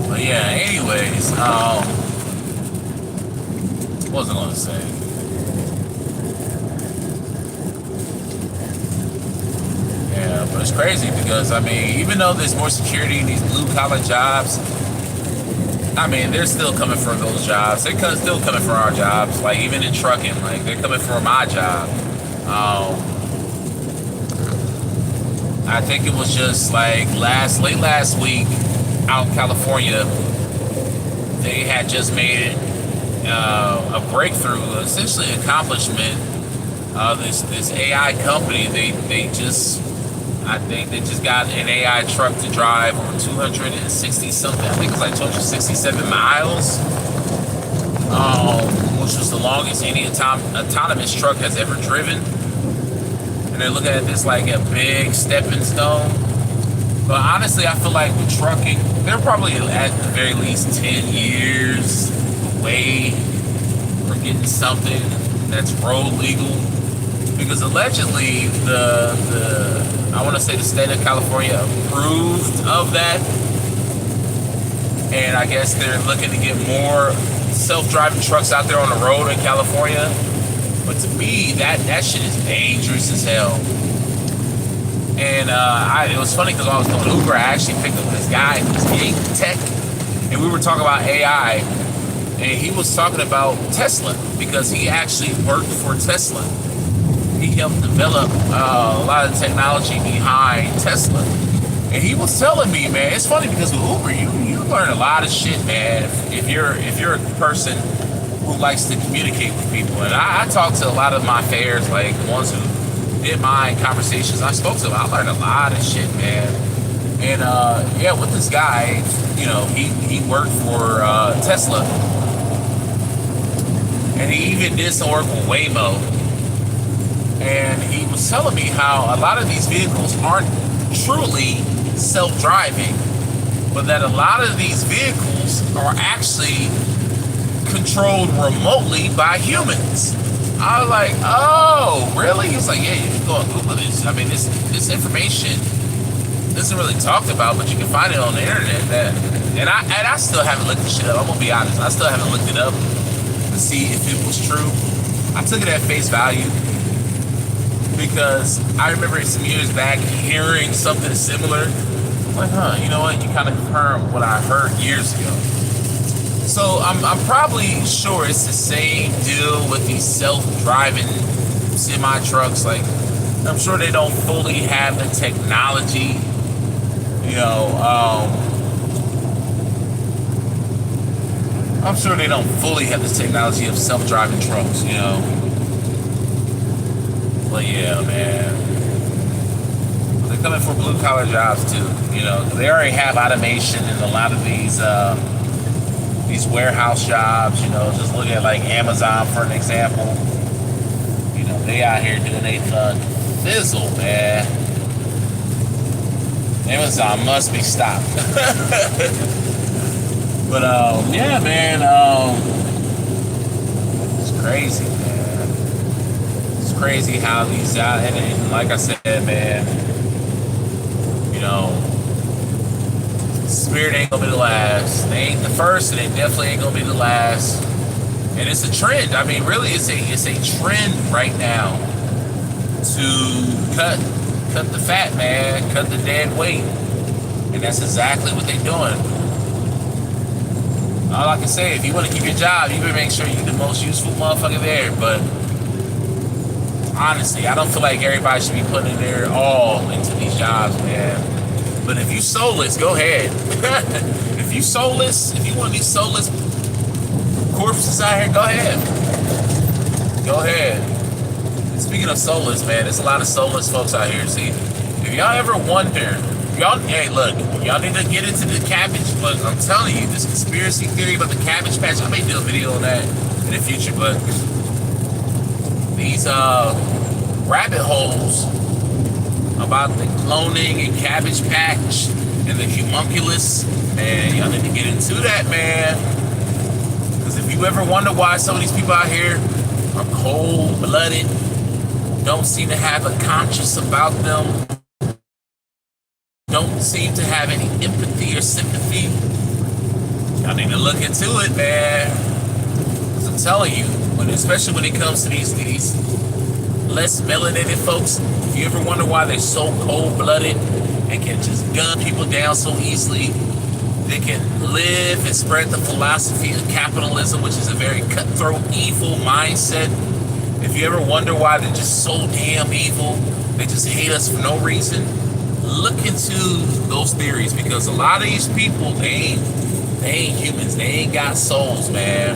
But yeah, anyways, what was I going to say? Yeah, but it's crazy because, I mean, even though there's more security in these blue-collar jobs, I mean, they're still coming for those jobs. They're still coming for our jobs. Like, even in trucking, like, they're coming for my job. I think it was just, like, late last week out in California, they had just made a breakthrough, essentially accomplishment. This AI company, I think they just got an AI truck to drive over 260 something. I think it was like 267 miles, which was the longest any autonomous truck has ever driven. And they're looking at this like a big stepping stone. But honestly, I feel like with trucking, they're probably at the very least 10 years away from getting something that's road legal. Because allegedly, I want to say the state of California approved of that. And I guess they're looking to get more self-driving trucks out there on the road in California. But to me, that shit is dangerous as hell. And it was funny because when I was doing Uber, I actually picked up this guy who's in tech, and we were talking about AI, and he was talking about Tesla because he actually worked for Tesla. He helped develop a lot of technology behind Tesla, and he was telling me, man, it's funny because with Uber, you learn a lot of shit, man. If you're a person who likes to communicate with people, and I talk to a lot of my fares, like the ones who did my conversations I spoke to, I learned a lot of shit, man. And yeah, with this guy, you know, he worked for Tesla, and he even did some work with Waymo. And he was telling me how a lot of these vehicles aren't truly self-driving, but that a lot of these vehicles are actually controlled remotely by humans. I was like, oh, really? He's like, yeah, you can go and Google this. I mean, this information isn't really talked about, but you can find it on the internet. And I still haven't looked this shit up. I'm gonna be honest. I still haven't looked it up to see if it was true. I took it at face value because I remember some years back hearing something similar. I'm like, huh, you know what? You kind of confirmed what I heard years ago. So I'm probably sure it's the same deal with these self-driving semi-trucks. Like, I'm sure they don't fully have the technology, you know, I'm sure they don't fully have the technology of self-driving trucks, you know. But yeah, man, they're coming for blue-collar jobs too, you know. They already have automation in a lot of these these warehouse jobs, you know, just look at like Amazon for an example. You know, they out here doing they fizzle, man. Amazon must be stopped. But yeah, man, it's crazy, man. It's crazy how these out, and like I said, man, you know, Spirit ain't gonna be the last. They ain't the first, and they definitely ain't gonna be the last. And it's a trend. I mean, really, it's a trend right now to cut the fat, man, cut the dead weight, and that's exactly what they're doing. All I can say, if you want to keep your job, you better make sure you're the most useful motherfucker there. But honestly, I don't feel like everybody should be putting their all into these jobs, man. But if you soulless, go ahead. If you soulless, if you want these soulless corpses out here, go ahead. Go ahead. And speaking of soulless, man, there's a lot of soulless folks out here. See, if y'all ever wonder, y'all, hey, look, y'all need to get into the cabbage, but I'm telling you, this conspiracy theory about the Cabbage Patch, I may do a video on that in the future, but these rabbit holes about the cloning and Cabbage Patch and the homunculus, man, y'all need to get into that, man. Because if you ever wonder why some of these people out here are cold-blooded, don't seem to have a conscience about them, don't seem to have any empathy or sympathy, y'all need to look into it, man. Because I'm telling you, especially when it comes to these less melanated folks, if you ever wonder why they're so cold-blooded and can just gun people down so easily, they can live and spread the philosophy of capitalism, which is a very cutthroat, evil mindset. If you ever wonder why they're just so damn evil, they just hate us for no reason, look into those theories, because a lot of these people, they ain't humans. They ain't got souls, man.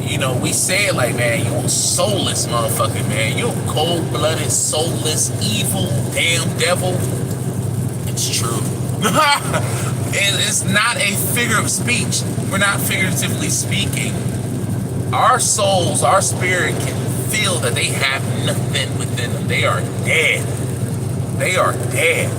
You know, we say it like, man, you a soulless motherfucker, man. You a cold-blooded, soulless, evil, damn devil. It's true. And it's not a figure of speech. We're not figuratively speaking. Our souls, our spirit can feel that they have nothing within them. They are dead. They are dead.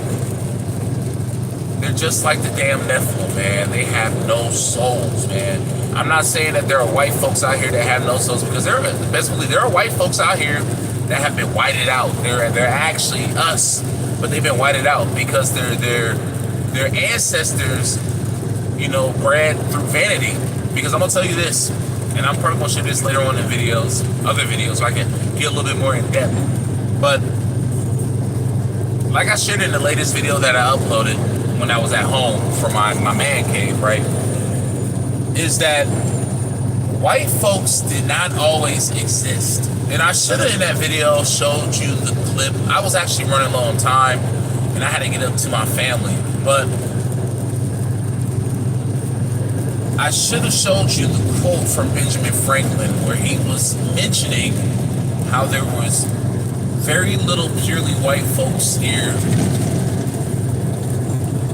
They're just like the damn Nephilim, man. They have no souls, man. I'm not saying that there are white folks out here that have no souls, because there are white folks out here that have been whited out. They're actually us, but they've been whited out because their ancestors, you know, bred through vanity. Because I'm gonna tell you this, and I'm probably gonna share this later on in videos, other videos, so I can get a little bit more in depth. But like I shared in the latest video that I uploaded when I was at home for my man cave, right, is that white folks did not always exist. And I should have in that video showed you the clip. I was actually running low on time and I had to get up to my family, but I should have showed you the quote from Benjamin Franklin where he was mentioning how there was very little purely white folks here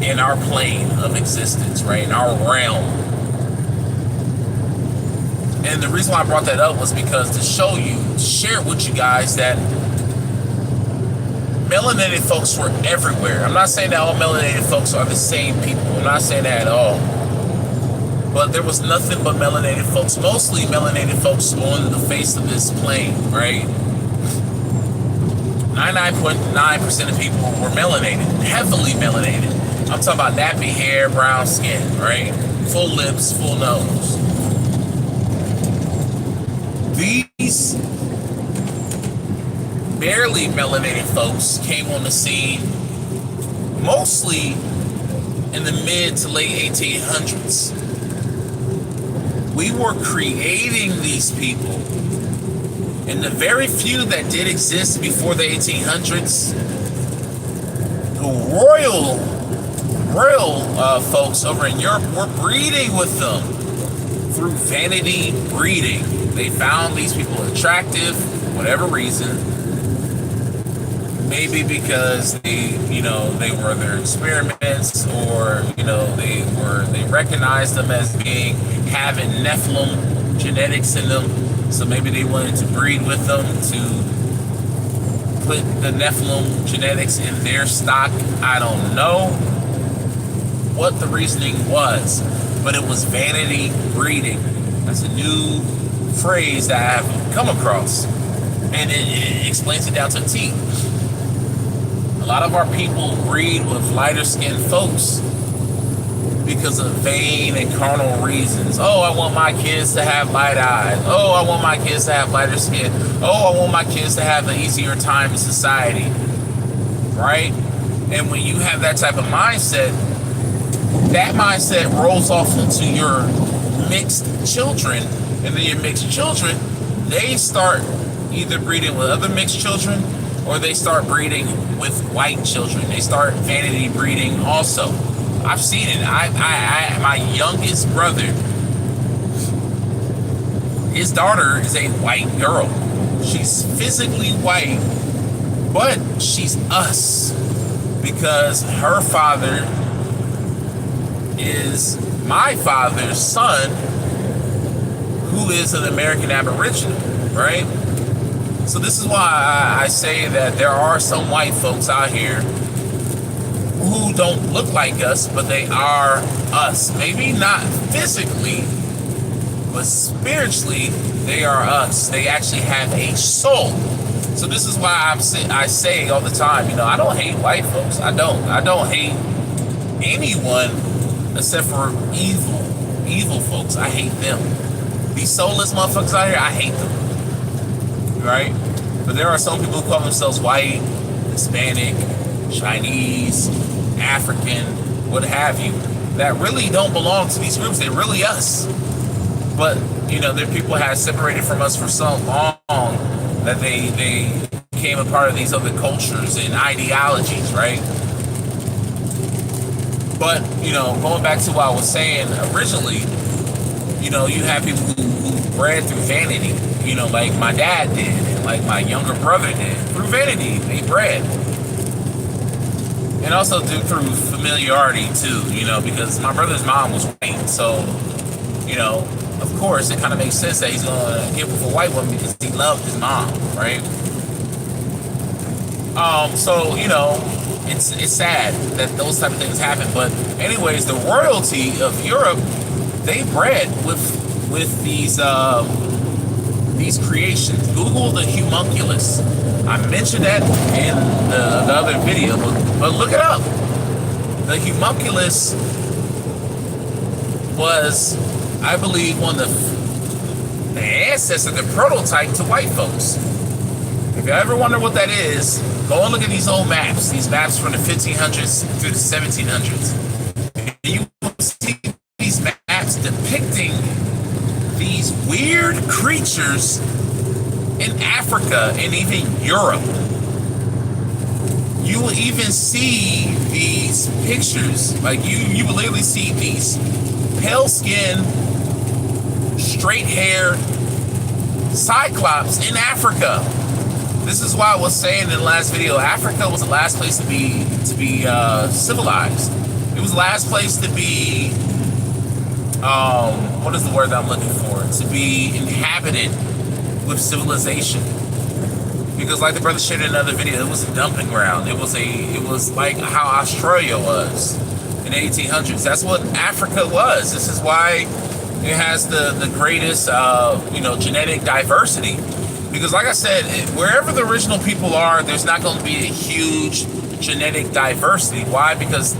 in our plane of existence, right, in our realm. And the reason why I brought that up was because to show you, share with you guys that melanated folks were everywhere. I'm not saying that all melanated folks are the same people. I'm not saying that at all. But there was nothing but melanated folks, mostly melanated folks on the face of this plane, right? 99.9% of people were melanated, heavily melanated. I'm talking about nappy hair, brown skin, right? Full lips, full nose. These barely melanated folks came on the scene mostly in the mid to late 1800s. We were creating these people. And the very few that did exist before the 1800s, the royal folks over in Europe were breeding with them through vanity breeding. They found these people attractive, for whatever reason, Maybe because they were their experiments, or they recognized them as having Nephilim genetics in them. So maybe they wanted to breed with them to put the Nephilim genetics in their stock. I don't know what the reasoning was, but it was vanity breeding. That's a new phrase that I've come across, and it explains it down to a T. A lot of our people breed with lighter skinned folks because of vain and carnal reasons. Oh, I want my kids to have light eyes. Oh, I want my kids to have lighter skin. Oh, I want my kids to have an easier time in society. Right? And when you have that type of mindset, that mindset rolls off into your mixed children. And then your mixed children, they start either breeding with other mixed children, or they start breeding with white children. They start vanity breeding also. I've seen it. My youngest brother, his daughter is a white girl. She's physically white, but she's us because her father is my father's son, who is an American Aboriginal, right? So this is why I say that there are some white folks out here who don't look like us, but they are us. Maybe not physically, but spiritually, they are us. They actually have a soul. So this is why I say all the time, I don't hate white folks. I don't hate anyone except for evil folks. I hate them. These soulless motherfuckers out here, I hate them. Right? But there are some people who call themselves white, Hispanic, Chinese, African, what have you, that really don't belong to these groups. They're really us. But, their people have separated from us for so long that they became a part of these other cultures and ideologies, right? But, going back to what I was saying originally, you have people who bred through vanity, like my dad did, and like my younger brother did. Through vanity, they bred. And also through familiarity, too, because my brother's mom was white. So, of course, it kind of makes sense that he's going to get with a white woman because he loved his mom, right? So, it's sad that those type of things happen. But anyways, the royalty of Europe, they bred with these creations. Google the homunculus. I mentioned that in the other video, but look it up. The homunculus was, I believe, one of the ancestor, the prototype to white folks. If you ever wonder what that is, go and look at these old maps. These maps from the 1500s through the 1700s. And you will see these maps depicting these weird creatures in Africa and even Europe. You will even see these pictures, like you will literally see these pale skin, straight hair cyclops in Africa. This is why I was saying in the last video, Africa was the last place to be civilized. It was the last place to be what is the word that I'm looking for? To be inhabited with civilization. Because like the brother shared in another video, it was a dumping ground. It was like how Australia was in the 1800s. That's what Africa was. This is why it has the greatest genetic diversity. Because like I said, wherever the original people are, there's not going to be a huge genetic diversity. Why? Because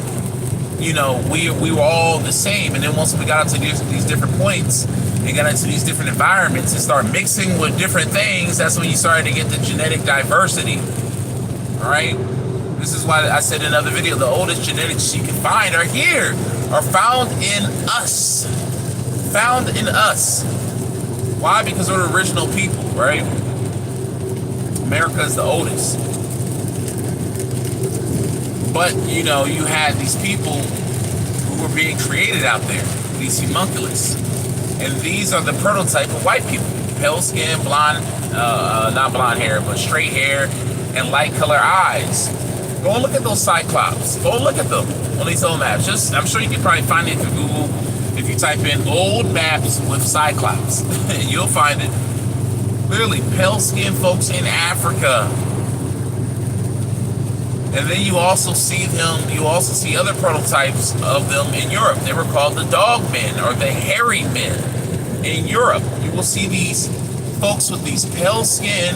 we were all the same. And then once we got into these different points and got into these different environments and start mixing with different things, that's when you started to get the genetic diversity. All right? This is why I said in another video, the oldest genetics you can find are here, are found in us. Found in us. Why? Because we're the original people, right? America is the oldest. But, you had these people who were being created out there, these homunculus. And these are the prototype of white people. Pale skin, blonde, not blonde hair, but straight hair, and light color eyes. Go and look at those Cyclops. Go and look at them on these old maps. I'm sure you can probably find it through Google. If you type in old maps with Cyclops, you'll find it. Literally, pale-skinned folks in Africa. And then you also see other prototypes of them in Europe. They were called the dog men or the hairy men in Europe. You will see these folks with these pale skin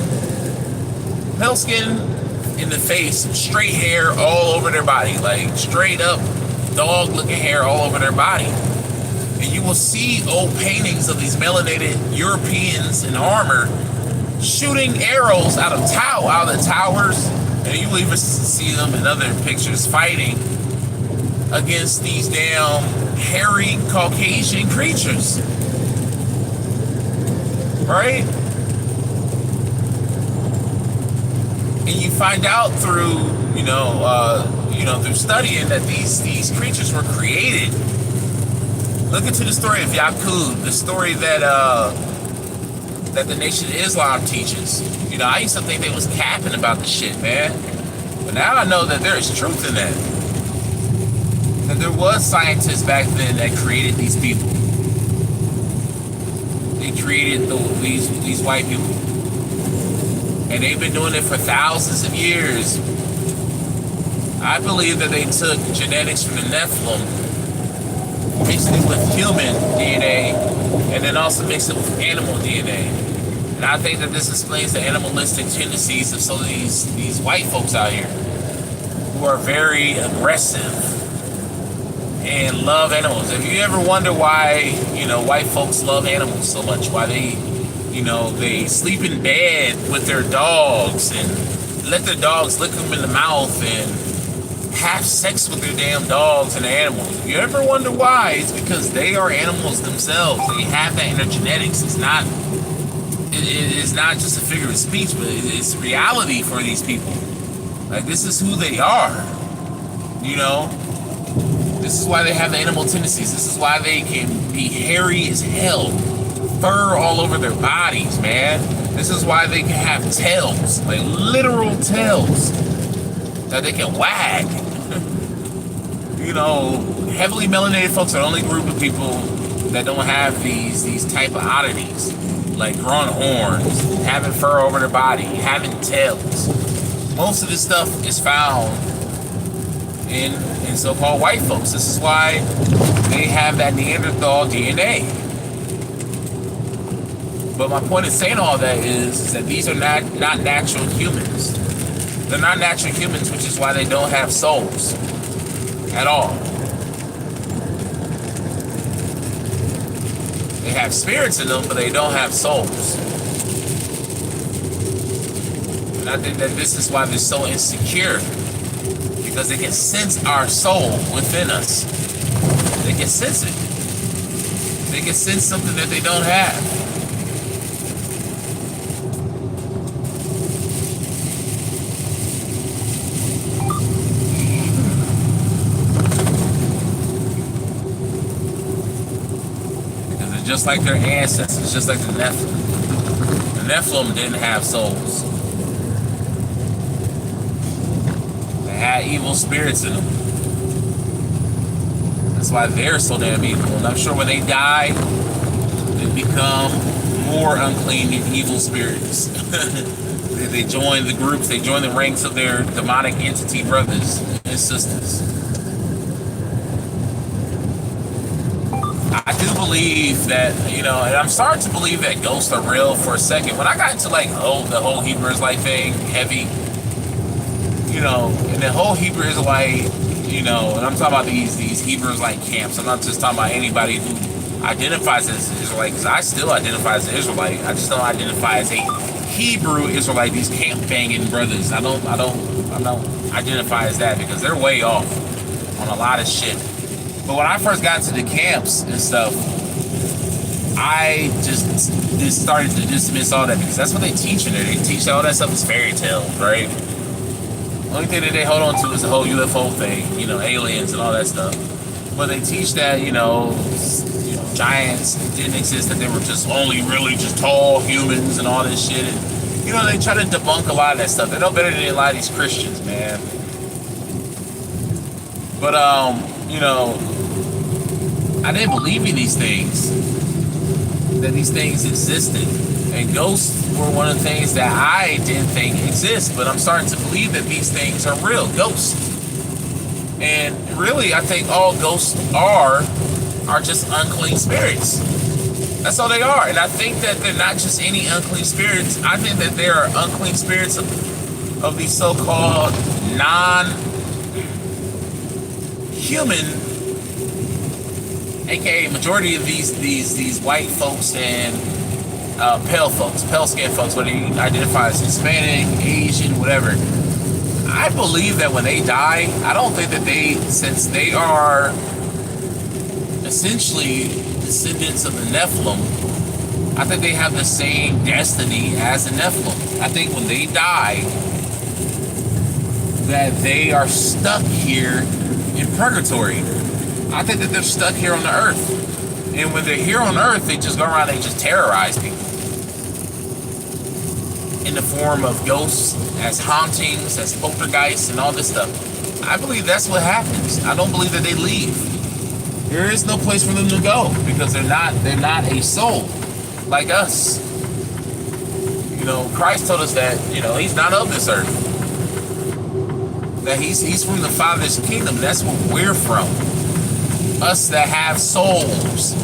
in the face, straight hair all over their body, like straight up dog-looking hair all over their body. And you will see old paintings of these melanated Europeans in armor shooting arrows out of the towers. And you will even see them in other pictures fighting against these damn hairy Caucasian creatures. Right? And you find out through, through studying that these creatures were created. Look into the story of Yaqub, the story that the Nation of Islam teaches. I used to think they was capping about the shit, man. But now I know that there is truth in that. That there was scientists back then that created these people. They created these white people. And they've been doing it for thousands of years. I believe that they took genetics from the Nephilim, mixed it with human DNA, and then also mixed it with animal DNA. And I think that this explains the animalistic tendencies of some of these white folks out here who are very aggressive and love animals. If you ever wonder why, white folks love animals so much, why they sleep in bed with their dogs and let their dogs lick them in the mouth and have sex with their damn dogs and animals. If you ever wonder why, it's because they are animals themselves. They have that in their genetics. It's not just a figure of speech, but it's reality for these people. Like, this is who they are. This is why they have the animal tendencies. This is why they can be hairy as hell. Fur all over their bodies, man. This is why they can have tails, like literal tails, that they can wag. Heavily melanated folks are the only group of people that don't have these type of oddities, like growing horns, having fur over their body, having tails. Most of this stuff is found in so-called white folks. This is why they have that Neanderthal DNA. But my point in saying all that is that these are not natural humans. They're not natural humans, which is why they don't have souls at all. They have spirits in them, but they don't have souls. And I think that this is why they're so insecure, because they can sense our soul within us. They can sense it. They can sense something that they don't have. Just like their ancestors, just like the Nephilim. The Nephilim didn't have souls. They had evil spirits in them. That's why they're so damn evil. And I'm sure when they die, they become more unclean and evil spirits. They join the groups, they join the ranks of their demonic entity brothers and sisters. I do believe that, and I'm starting to believe that ghosts are real for a second. When I got into the whole Hebrew Israelite thing heavy, and the whole Hebrew Israelite, and I'm talking about these Hebrew Israelite camps. I'm not just talking about anybody who identifies as Israelite, because I still identify as an Israelite. I just don't identify as a Hebrew Israelite. These camp banging brothers, I don't identify as that, because they're way off on a lot of shit. But when I first got to the camps and stuff, I just started to dismiss all that, because that's what they teach in there. They teach all that stuff is fairy tales, right? The only thing that they hold on to is the whole UFO thing, aliens and all that stuff. But they teach that, giants didn't exist, that they were just only really just tall humans and all this shit. And, you know, they try to debunk a lot of that stuff. They know better than a lot of these Christians, man. But you know, I didn't believe in these things, that these things existed. And ghosts were one of the things that I didn't think exist, but I'm starting to believe that these things are real, ghosts. And really, I think all ghosts are just unclean spirits. That's all they are. And I think that they're not just any unclean spirits. I think that they are unclean spirits of these so-called non-human, aka majority of these white folks and pale folks, pale skinned folks, whether you identify as Hispanic, Asian, whatever. I believe that when they die, I don't think that since they are essentially descendants of the Nephilim, I think they have the same destiny as the Nephilim. I think when they die, that they are stuck here in purgatory. I think that they're stuck here on the earth. And when they're here on earth, they just go around and they just terrorize people. In the form of ghosts, as hauntings, as poltergeists, and all this stuff. I believe that's what happens. I don't believe that they leave. There is no place for them to go because they're not a soul like us. You know, Christ told us that, you know, he's not of this earth. That he's from the Father's kingdom. That's where we're from. Us that have souls.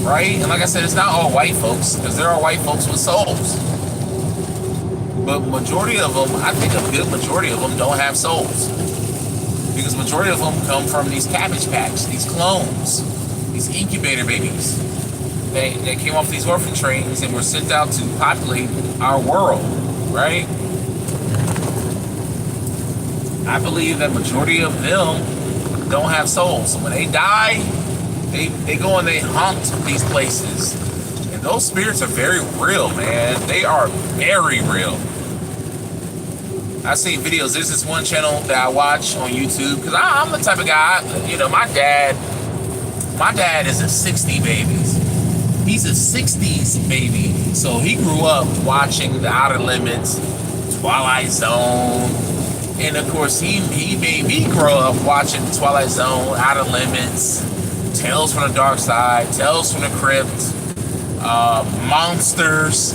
Right? And like I said, it's not all white folks, because there are white folks with souls. But majority of them, I think a good majority of them don't have souls. Because majority of them come from these Cabbage Patch, these clones, these incubator babies. They came off these orphan trains and were sent out to populate our world, right? I believe that majority of them don't have souls. So when they die, they go and they haunt these places. And those spirits are very real, man. They are very real. I see videos. There's this one channel that I watch on YouTube because I'm the type of guy, you know, my dad is a 60 baby. He's a 60s baby. So he grew up watching The Outer Limits, Twilight Zone. And of course, he made me grow up watching Twilight Zone, Outer Limits, Tales from the Dark Side, Tales from the Crypt, Monsters,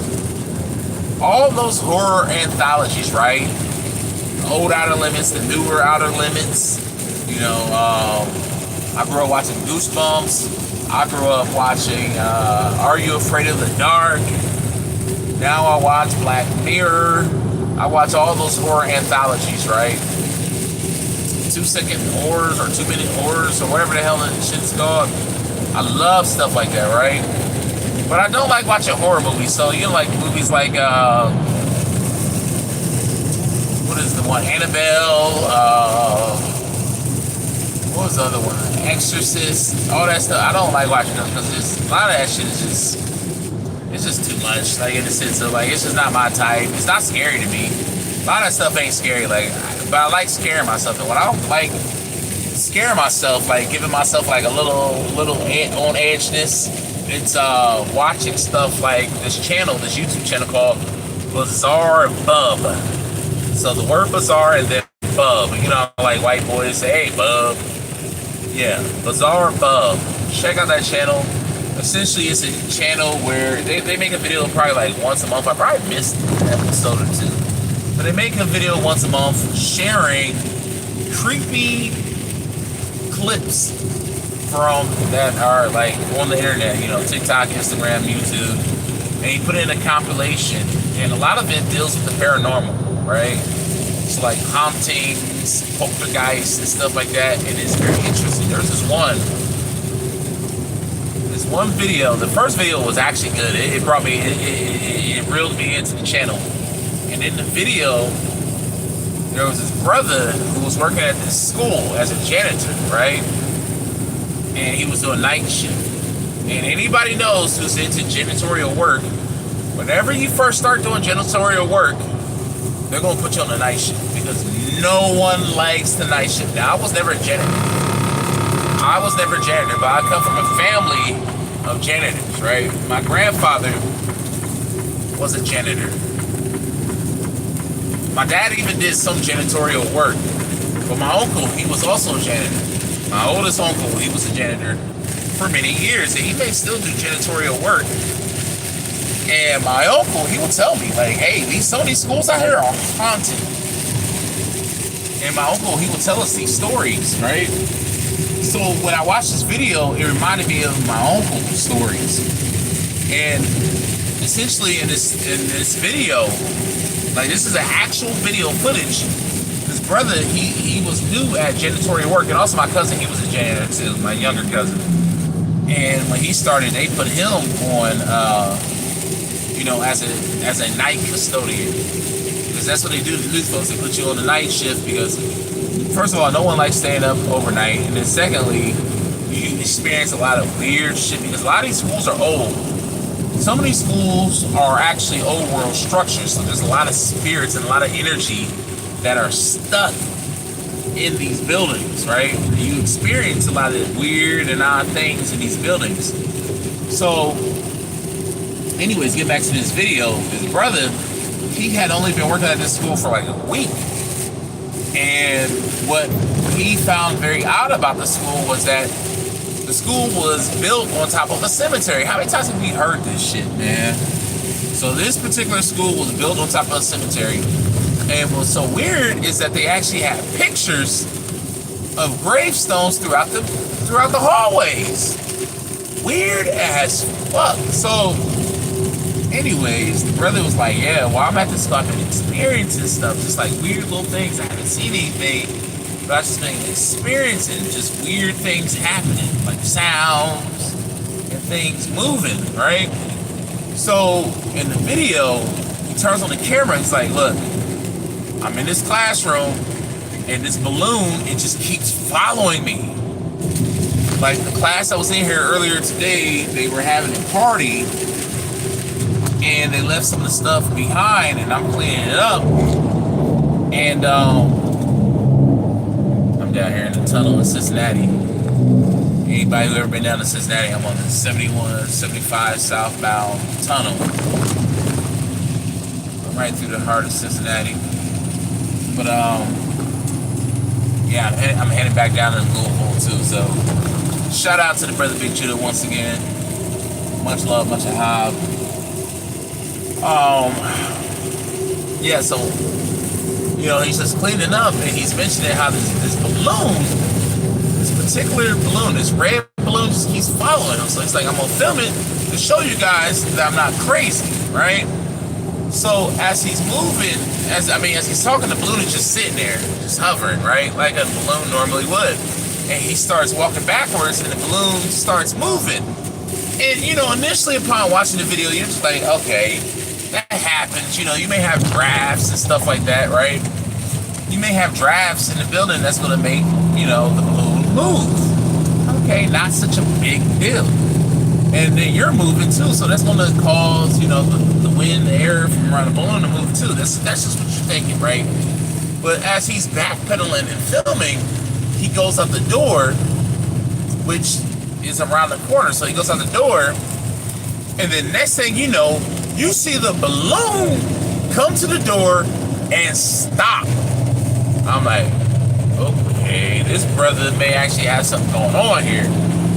all those horror anthologies, right? Old Outer Limits, the newer Outer Limits. You know, I grew up watching Goosebumps. I grew up watching Are You Afraid of the Dark? Now I watch Black Mirror. I watch all those horror anthologies, right? 2-second horrors or 2-minute horrors or whatever the hell that shit's called. I love stuff like that, right? But I don't like watching horror movies. So you know, like movies like what is the one? Annabelle. What was the other one? Exorcist. All that stuff. I don't like watching them because a lot of that shit is just too much. Like in the sense of like it's just not my type. It's not scary to me. A lot of that stuff ain't scary. Like, but I like scaring myself. And when I don't like scaring myself, like giving myself like a little on edgeness, it's watching stuff like this YouTube channel called Bizarre Bub. So the word bizarre and then bub. You know, like white boys say, hey, bub. Yeah, Bizarre Bub. Check out that channel. Essentially, it's a channel where they make a video probably like once a month. I probably missed an episode or two. But they make a video once a month sharing creepy clips from that are like on the internet, you know, TikTok, Instagram, YouTube. And he put in a compilation. And a lot of it deals with the paranormal. Right? So like hauntings, poltergeists, and stuff like that. And it's very interesting. There's this one video. The first video was actually good. It brought me, it reeled me into the channel. And in the video, there was this brother who was working at this school as a janitor, right? And he was doing night shift. And anybody knows who's into janitorial work, whenever you first start doing janitorial work, they're going to put you on the night shift because no one likes the night shift. Now, I was never a janitor. But I come from a family of janitors, right? My grandfather was a janitor. My dad even did some janitorial work. But my uncle, he was also a janitor. My oldest uncle, he was a janitor for many years, and he may still do janitorial work. And my uncle, he would tell me, like, hey, some of these schools out here are haunted. And my uncle, he would tell us these stories, right? So when I watched this video, it reminded me of my uncle's stories. And essentially in this video, like, this is an actual video footage. This brother, he was new at janitorial work, and also my cousin, he was a janitor too, my younger cousin. And when he started, they put him on, as a night custodian, because that's what they do to news folks. They put you on the night shift because, first of all, no one likes staying up overnight, and then secondly, you experience a lot of weird shit because a lot of these schools are old. Some of these schools are actually old world structures, so there's a lot of spirits and a lot of energy that are stuck in these buildings, right? You experience a lot of weird and odd things in these buildings. So, anyways, get back to this video. His brother, he had only been working at this school for like a week. And what he found very odd about the school was that the school was built on top of a cemetery. How many times have we heard this shit, man? So this particular school was built on top of a cemetery. And what's so weird is that they actually had pictures of gravestones throughout the hallways. Weird as fuck. So, anyways, the brother was like, yeah, while I'm at this school, I've been experiencing stuff, just like weird little things. I haven't seen anything, but I've just been experiencing just weird things happening, like sounds and things moving, right? So, in the video, he turns on the camera and he's like, look, I'm in this classroom, and this balloon, it just keeps following me. Like the class I was in here earlier today, they were having a party, and they left some of the stuff behind, and I'm cleaning it up. And I'm down here in the tunnel in Cincinnati. Anybody who ever been down to Cincinnati, I'm on the 71, 75 southbound tunnel. I'm right through the heart of Cincinnati. But yeah, I'm heading back down to Louisville too. So shout out to the brother Big Judah once again. Much love, much love. Yeah, so he's just cleaning up, and he's mentioning how this balloon, this particular balloon, this red balloon, just keeps following him. So he's like, I'm gonna film it to show you guys that I'm not crazy, right? So as he's moving, as he's talking, the balloon is just sitting there, just hovering, right? Like a balloon normally would. And he starts walking backwards, and the balloon starts moving. And, initially upon watching the video, you're just like, okay, that happens. You may have drafts and stuff like that, right? You may have drafts in the building that's going to make, the balloon move. Okay, not such a big deal. And then you're moving too, so that's going to cause, the wind, the air from around the balloon to move too. That's just what you're thinking, right? But as he's backpedaling and filming, he goes out the door, which is around the corner. So he goes out the door, and then next thing you know, you see the balloon come to the door and stop. I'm like, okay, this brother may actually have something going on here.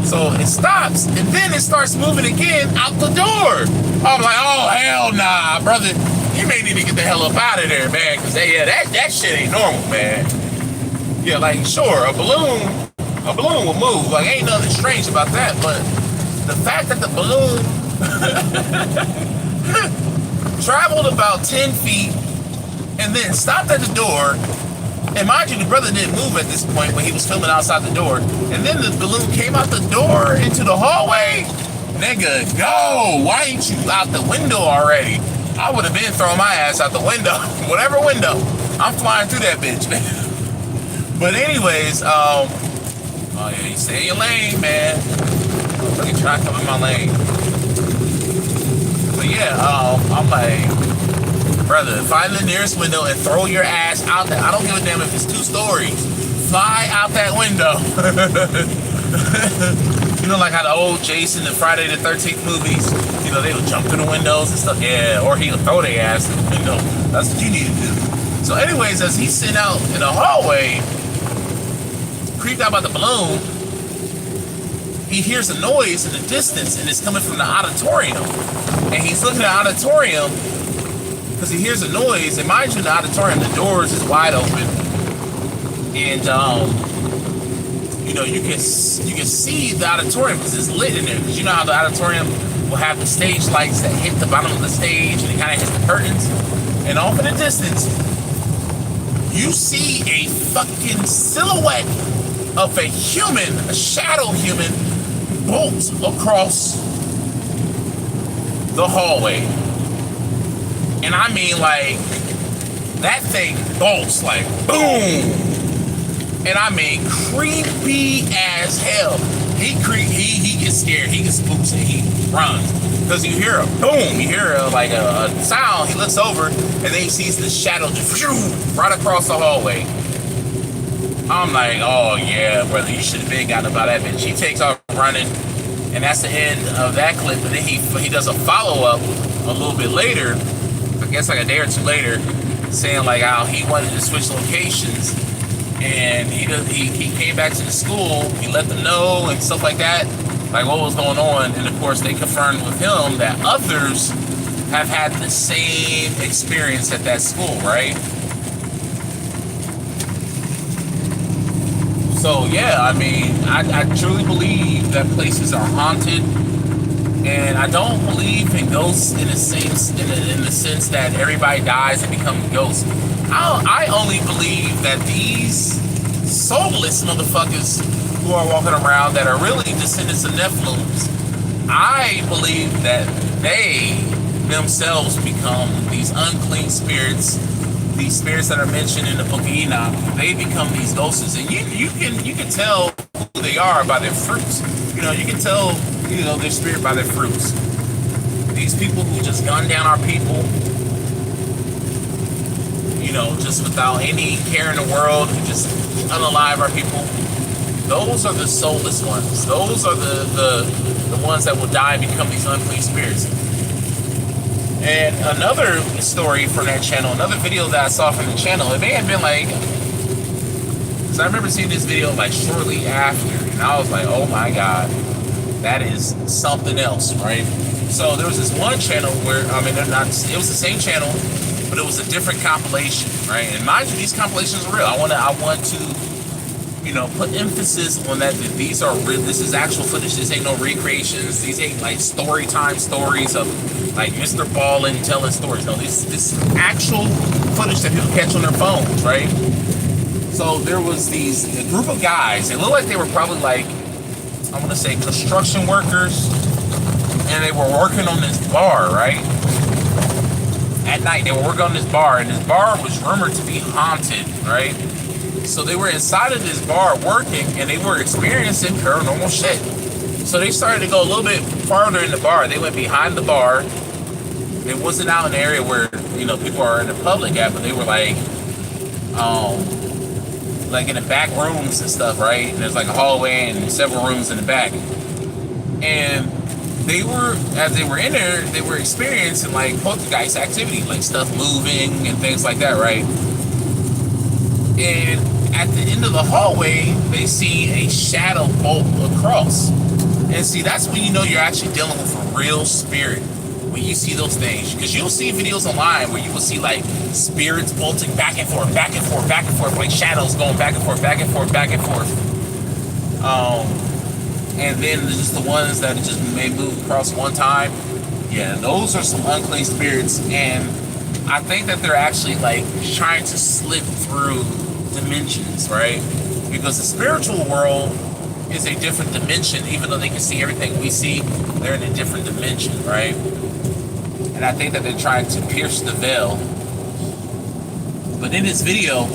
So it stops, and then it starts moving again out the door. I'm like, oh, hell nah, brother. You may need to get the hell up out of there, man, because that shit ain't normal, man. Yeah, like, sure, a balloon will move. Like, ain't nothing strange about that, but the fact that the balloon traveled about 10 feet and then stopped at the door. And mind you, the brother didn't move at this point when he was filming outside the door. And then the balloon came out the door into the hallway. Nigga, go! Why ain't you out the window already? I would have been throwing my ass out the window. Whatever window. I'm flying through that bitch, man. But anyways, oh yeah, you stay in your lane, man. You try to come in my lane. But yeah, I'm like, brother, find the nearest window and throw your ass out there. I don't give a damn if it's 2 stories. Fly out that window. Like how the old Jason and Friday the 13th movies, they would jump through the windows and stuff. Yeah, or he would throw their ass in the window. That's what you need to do. So anyways, as he's sitting out in the hallway, creeped out by the balloon, he hears a noise in the distance, and it's coming from the auditorium. And he's looking at the auditorium because he hears a noise. And mind you, in the auditorium, the doors is wide open, and you know, you can see the auditorium because it's lit in there. Because you know how the auditorium will have the stage lights that hit the bottom of the stage, and it kind of hits the curtains. And off in the distance, you see a fucking silhouette of a human, a shadow human, bolt across the hallway. And I mean, like, that thing bolts like boom. And I mean, creepy as hell. He gets scared, he gets spooked, and he runs. Because you hear a boom, you hear a sound, he looks over, and then he sees the shadow just right across the hallway. I'm like, oh yeah, brother, you should have been gotten about that bitch. He takes off running, and that's the end of that clip. And then he does a follow-up a little bit later, I guess like a day or two later, saying like how he wanted to switch locations, and he came back to the school, he let them know and stuff like that, like what was going on. And of course they confirmed with him that others have had the same experience at that school, right? So yeah, I mean, I truly believe that places are haunted, and I don't believe in ghosts in the sense that everybody dies and becomes ghosts. I only believe that these soulless motherfuckers who are walking around that are really descendants of Nephilims, I believe that they themselves become these unclean spirits, these spirits that are mentioned in the book of Enoch. They become these ghosts, and you can tell who they are by their fruits. You know, you can tell, you know, their spirit by their fruits. These people who just gun down our people, you know, just without any care in the world, who just unalive our people. Those are the soulless ones. Those are the ones that will die and become these unclean spirits. And another story from that channel, another video that I saw from the channel, it may have been like, because I remember seeing this video like shortly after, and I was like, oh my god, that is something else, right? So there was this one channel where, I mean, it was the same channel, but it was a different compilation, right? And mind you, these compilations are real. I want to, you know, put emphasis on that these are real. This is actual footage. This ain't no recreations. These ain't like story time stories of like Mr. Ballin telling stories. No, this actual footage that people catch on their phones, right? So there was a group of guys. They looked like they were probably like, I want to say construction workers, and they were working on this bar, right? At night, they were working on this bar, and this bar was rumored to be haunted, right? So they were inside of this bar working, and they were experiencing paranormal shit. So they started to go a little bit farther in the bar. They went behind the bar. It wasn't out in the area where, you know, people are in the public at, but they were like in the back rooms and stuff, right? And there's like a hallway and several rooms in the back. And as they were in there, they were experiencing like poltergeist activity, like stuff moving and things like that, right? And at the end of the hallway, they see a shadow bolt across. And see, that's when you know you're actually dealing with a real spirit, when you see those things. Because you'll see videos online where you will see like spirits bolting back and forth, back and forth, back and forth, like shadows going back and forth, back and forth, back and forth. And then there's just the ones that just may move across one time. Yeah, those are some unclean spirits, and I think that they're actually like trying to slip through dimensions, right? Because the spiritual world is a different dimension. Even though they can see everything we see, they're in a different dimension, right? And I think that they're trying to pierce the veil. But in this video,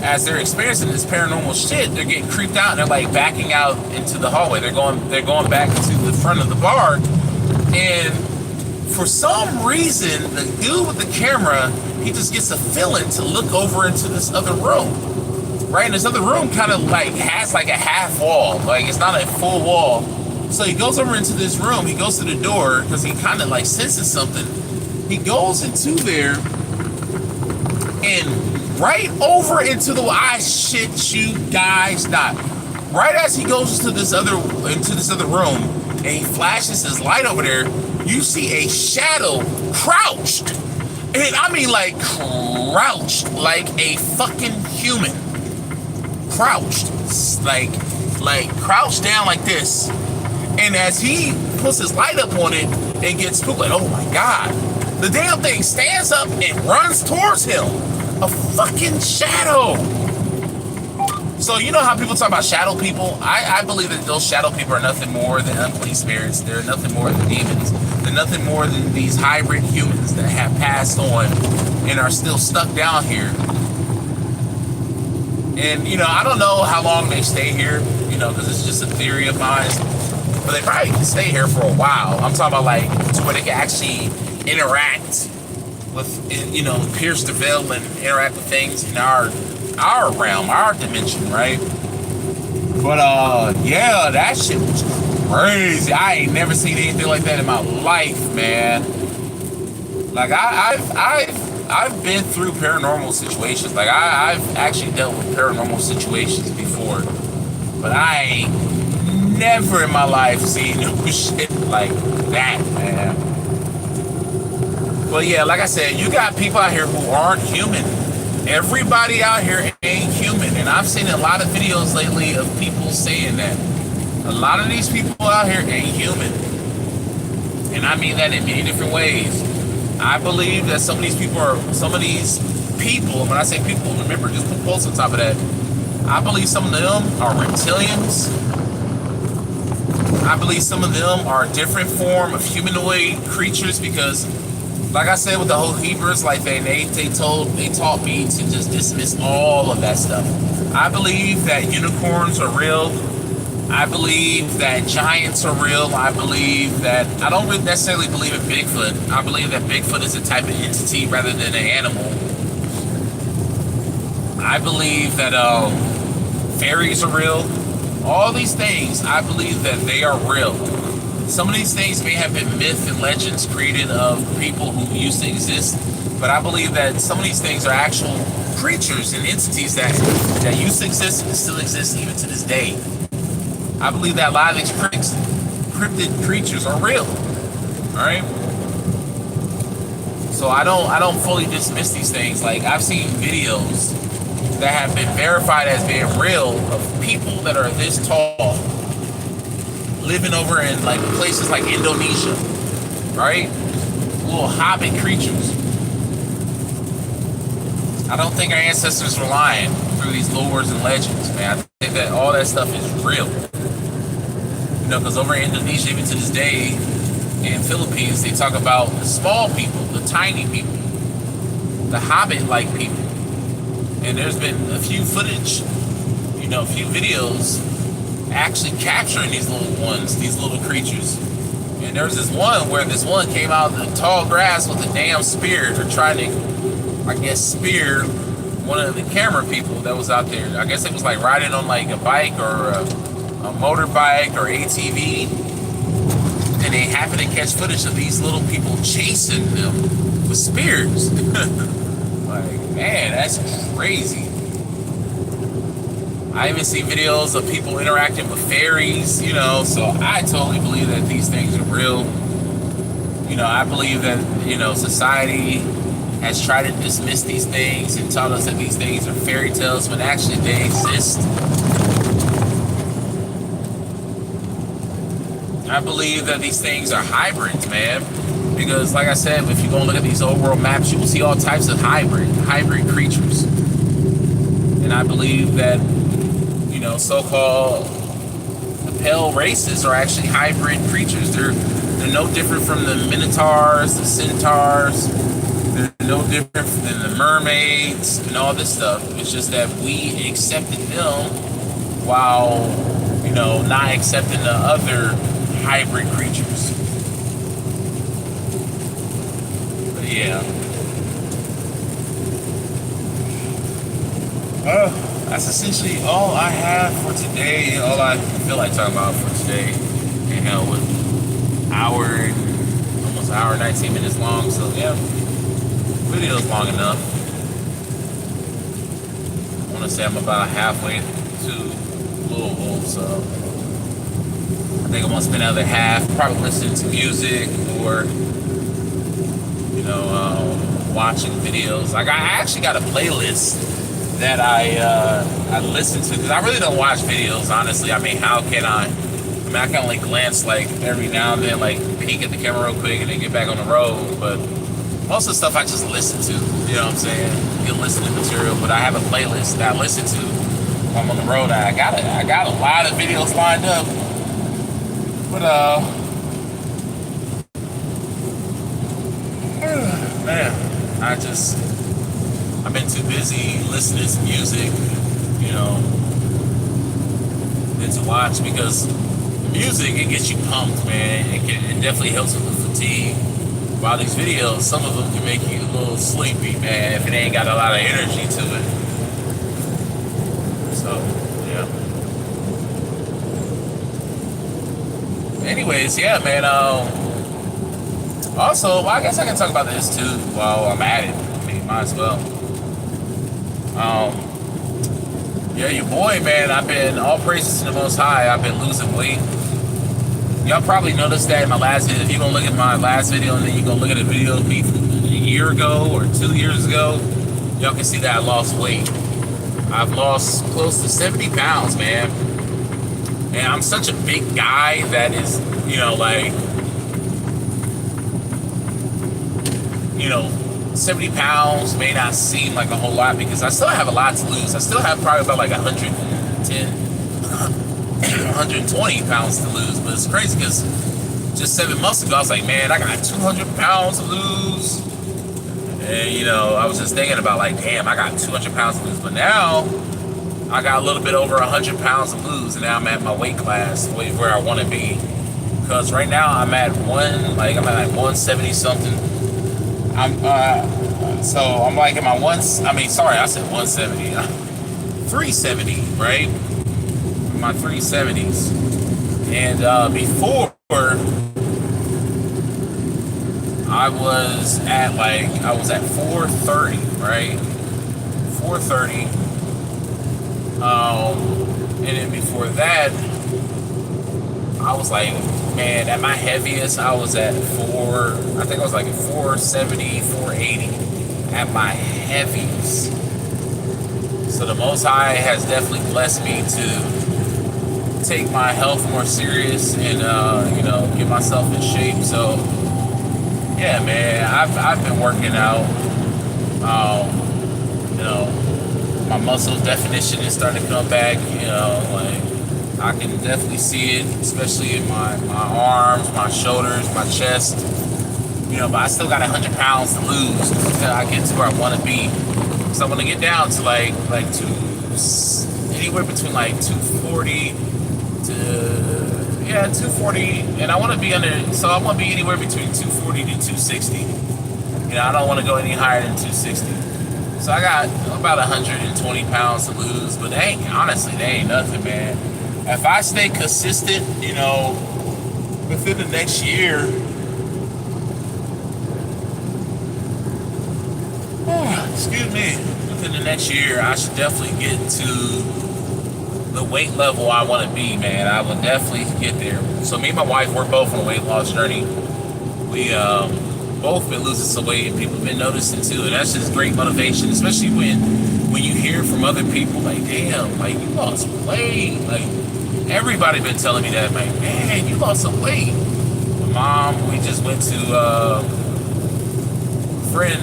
as they're experiencing this paranormal shit, they're getting creeped out and they're like backing out into the hallway. They're going back to the front of the bar, and for some reason, the dude with the camera, he just gets a feeling to look over into this other room, right? And this other room kind of like has like a half wall, like it's not a full wall. So he goes over into this room. He goes to the door because he kind of like senses something. He goes into there, and right over into the, I shit you guys not. Right as he goes into this other room and he flashes his light over there, you see a shadow crouched. And I mean like crouched like a fucking human. Crouched. Like crouched down like this. And as he puts his light up on it and gets spooked, like, oh my God, the damn thing stands up and runs towards him. A fucking shadow. So you know how people talk about shadow people? I believe that those shadow people are nothing more than unclean spirits. They're nothing more than demons. They're nothing more than these hybrid humans that have passed on and are still stuck down here. And, you know, I don't know how long they stay here, you know, because it's just a theory of mine. But they probably can stay here for a while. I'm talking about, like, to where they can actually interact with, you know, pierce the veil and interact with things in our realm, our dimension, right? But, yeah, that shit was crazy. I ain't never seen anything like that in my life, man. Like, I've been through paranormal situations. Like, I've actually dealt with paranormal situations before. But I ain't never in my life seen no shit like that, man. But yeah, like I said, you got people out here who aren't human. Everybody out here ain't human. And I've seen a lot of videos lately of people saying that. A lot of these people out here ain't human. And I mean that in many different ways. I believe that some of these people, and when I say people, remember, just put quotes on top of that. I believe some of them are reptilians. I believe some of them are a different form of humanoid creatures because, like I said, with the whole Hebrews, like they taught me to just dismiss all of that stuff. I believe that unicorns are real. I believe that giants are real. I believe that, I don't really necessarily believe in Bigfoot. I believe that Bigfoot is a type of entity rather than an animal. I believe that fairies are real. All these things, I believe that they are real. Some of these things may have been myth and legends created of people who used to exist, but I believe that some of these things are actual creatures and entities that used to exist and still exist even to this day. I believe that a lot of these cryptid creatures are real. Alright? So I don't fully dismiss these things. Like, I've seen videos that have been verified as being real of people that are this tall living over in like places like Indonesia, right? Little hobbit creatures. I don't think our ancestors were lying through these lores and legends, man. I think that all that stuff is real. You know, because over in Indonesia, even to this day, in Philippines, they talk about the small people, the tiny people, the hobbit-like people. And there's been a few footage, you know, a few videos actually capturing these little ones, these little creatures. And there was this one where this one came out of the tall grass with a damn spear to try to, I guess, spear one of the camera people that was out there. I guess it was like riding on like a bike or a motorbike or ATV. And they happened to catch footage of these little people chasing them with spears. Like, man, that's crazy. I even see videos of people interacting with fairies, you know, so I totally believe that these things are real. You know, I believe that, you know, society has tried to dismiss these things and taught us that these things are fairy tales when actually they exist. I believe that these things are hybrids, man. Because, like I said, if you go and look at these old world maps, you will see all types of hybrid creatures. And I believe that, you know, so-called the pale races are actually hybrid creatures. They're no different from the minotaurs, the centaurs. They're no different than the mermaids and all this stuff. It's just that we accepted them while, you know, not accepting the other hybrid creatures. But yeah. That's essentially all I have for today. All I feel like talking about for today. And hell, with almost an hour and 19 minutes long. So yeah, video's long enough. want to say I'm about halfway to Louisville, so I think I'm gonna spend another half probably listening to music or watching videos. Like I actually got a playlist that I listen to because I really don't watch videos, honestly. I mean, how can I? I mean, I can only glance like every now and then, like peek at the camera real quick and then get back on the road. But most of the stuff I just listen to. You know what I'm saying? Get listening material. But I have a playlist that I listen to when I'm on the road. I got a lot of videos lined up. But man, I've been too busy listening to music, than to watch, because music, it gets you pumped, man. It definitely helps with the fatigue. While these videos, some of them can make you a little sleepy, man, if it ain't got a lot of energy to it. So, yeah. Anyways, yeah, man. Also, well, I guess I can talk about this too while I'm at it. I mean, might as well. Yeah, your boy, man. I've been, all praises to the Most High, I've been losing weight. Y'all probably noticed that in my last video. If you're gonna look at my last video and then you're gonna look at a video of me from a year ago or 2 years ago, y'all can see that I lost weight. I've lost close to 70 pounds, man. And I'm such a big guy that is, 70 pounds may not seem like a whole lot because I still have a lot to lose. I still have probably about like 110, 120 pounds to lose. But it's crazy because just 7 months ago, I was like, man, I got 200 pounds to lose. And, I was just thinking about like, damn, I got 200 pounds to lose. But now I got a little bit over 100 pounds to lose. And now I'm at my weight class, where I want to be. Because right now I'm at 170 something. I'm like in my I said 170. 370, right? My 370s. And before I was at 430, right? 430. And then before that, I was like, man, at my heaviest, I was at 470, 480 at my heaviest. So the Most High has definitely blessed me to take my health more serious and, get myself in shape. So, yeah, man, I've been working out. My muscle definition is starting to come back, I can definitely see it, especially in my arms, my shoulders, my chest. But I still got 100 pounds to lose until I get to where I want to be. So I want to get down to anywhere between 240 to 240, and I want to be so I want to be anywhere between 240 to 260. I don't want to go any higher than 260. So I got about 120 pounds to lose, but honestly, they ain't nothing, man. If I stay consistent, within the next year, within the next year, I should definitely get to the weight level I want to be, man. I will definitely get there. So me and my wife, we're both on a weight loss journey. We both been losing some weight, and people have been noticing too, and that's just great motivation, especially when you hear from other people, like, damn, you lost weight, everybody been telling me that, man, you lost some weight. My mom, we just went to a friend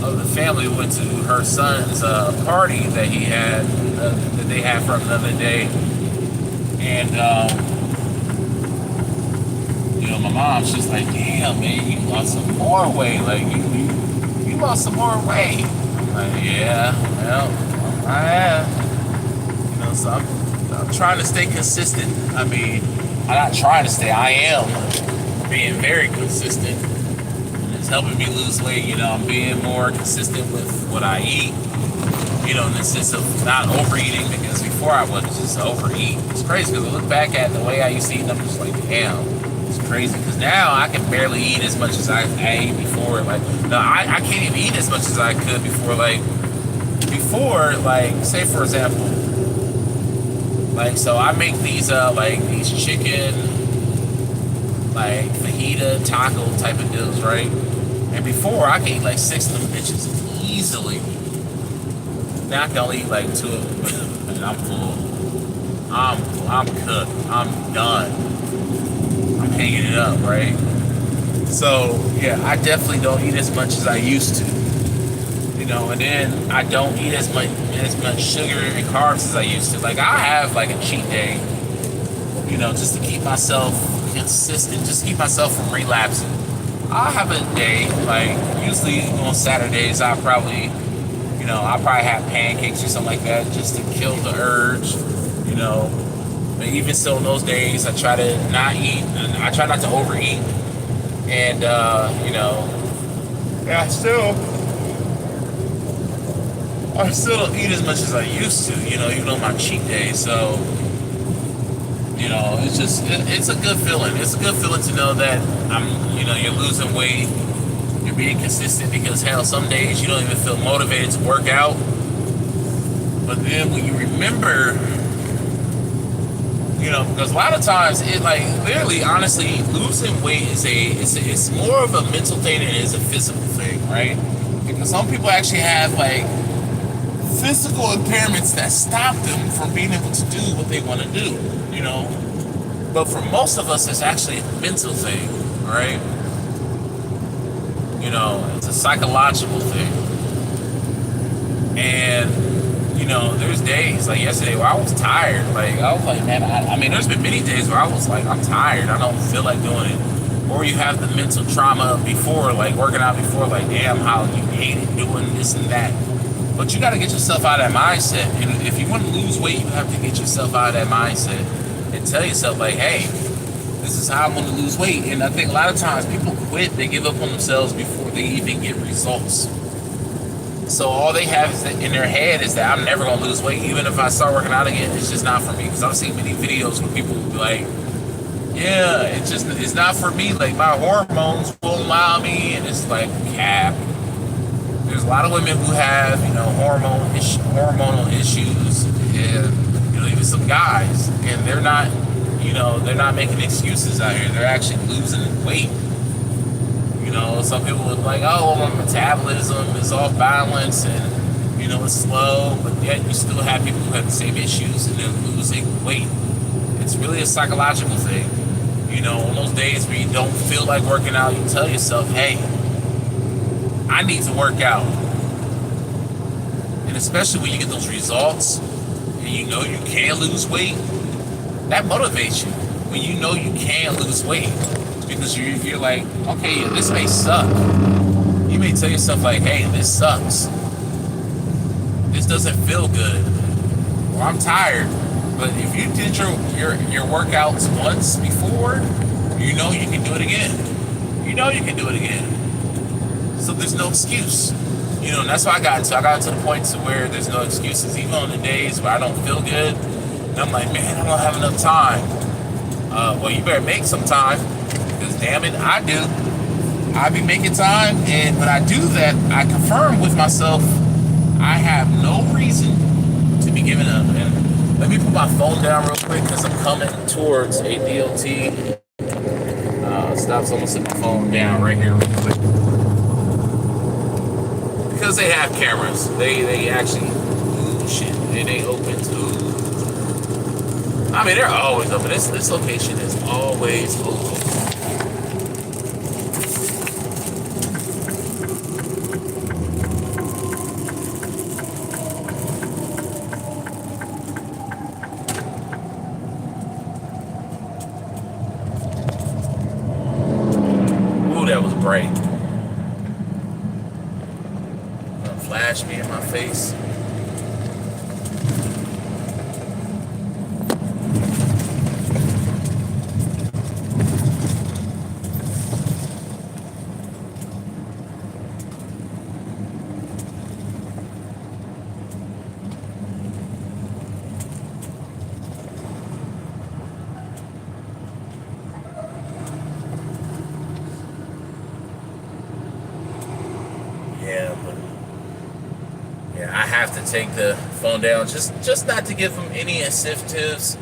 of the family, went to her son's party that he had, that they had for him the other day. And, my mom, she's like, damn, man, you lost some more weight. You lost some more weight. I'm like, yeah, well, I have. So I'm trying to stay consistent. I mean, I'm not trying to stay. I am being very consistent. And it's helping me lose weight. I'm being more consistent with what I eat. In the sense of not overeating, because before I would just overeat. It's crazy because I look back at the way I used to eat, and I'm just like, damn, it's crazy. Because now I can barely eat as much as I ate before. I can't even eat as much as I could before. before, like, say for example, like, so I make these these chicken, like, fajita taco type of deals, right? And before I could eat like 6 of them bitches easily. Now I can only eat like 2 of them, and I'm full. I'm cooked. I'm done. I'm hanging it up, right? So yeah, I definitely don't eat as much as I used to. You know, and then I don't eat as much sugar and carbs as I used to. Like, I have like a cheat day, you know, just to keep myself consistent, just keep myself from relapsing. I'll have a day, like, usually on Saturdays, I'll probably have pancakes or something like that just to kill the urge, you know. But even still, in those days, I try to not eat, and I try not to overeat. And, yeah, I still don't eat as much as I used to, you know, even on my cheat day. So, you know, it's a good feeling. It's a good feeling to know that you're losing weight, you're being consistent, because hell, some days you don't even feel motivated to work out. But then when you remember, you know, because a lot of times it, like, literally, honestly, losing weight it's more of a mental thing than it is a physical thing, right? Because some people actually have like physical impairments that stop them from being able to do what they want to do, you know. But for most of us, it's actually a mental thing, right? You know, it's a psychological thing. And, you know, there's days, like yesterday, where I was tired. Like, I was like, man, I mean, there's been many days where I was like, I'm tired. I don't feel like doing it. Or you have the mental trauma before, like working out before, like, damn, how you hated doing this and that. But you got to get yourself out of that mindset. And if you want to lose weight, you have to get yourself out of that mindset and tell yourself, like, hey, this is how I'm going to lose weight. And I think a lot of times people quit, they give up on themselves before they even get results. So all they have is in their head is that I'm never going to lose weight. Even if I start working out again, it's just not for me. Because I've seen many videos where people will be like, yeah, it's not for me. Like, my hormones won't allow me. And it's like cap. There's a lot of women who have, you know, hormonal issues, and, you know, even some guys, and they're not making excuses out here. They're actually losing weight. You know, some people are like, oh, well, my metabolism is off balance, and, you know, it's slow, but yet you still have people who have the same issues and they're losing weight. It's really a psychological thing. You know, on those days where you don't feel like working out, you tell yourself, hey, I need to work out. And especially when you get those results and you know you can lose weight, that motivates you. When you know you can lose weight, because you're like, okay, this may suck. You may tell yourself, like, hey, this sucks. This doesn't feel good. Or I'm tired. But if you did your workouts once before, you know you can do it again. You know you can do it again. So there's no excuse. You know, and that's what I got to. I got to the point to where there's no excuses. Even on the days where I don't feel good, and I'm like, man, I don't have enough time. Well, you better make some time, because damn it, I do. I be making time, and when I do that, I confirm with myself, I have no reason to be giving up. And let me put my phone down real quick, because I'm coming towards a DOT. Stop, so I'm gonna set my phone down right here real quick. Because they have cameras, they actually, ooh, shit, they open too. I mean, they're always open. This location is always open. Ooh, that was bright. Flash me in my face. Yeah, but Yeah, I have to take the phone down just not to give them any incentives.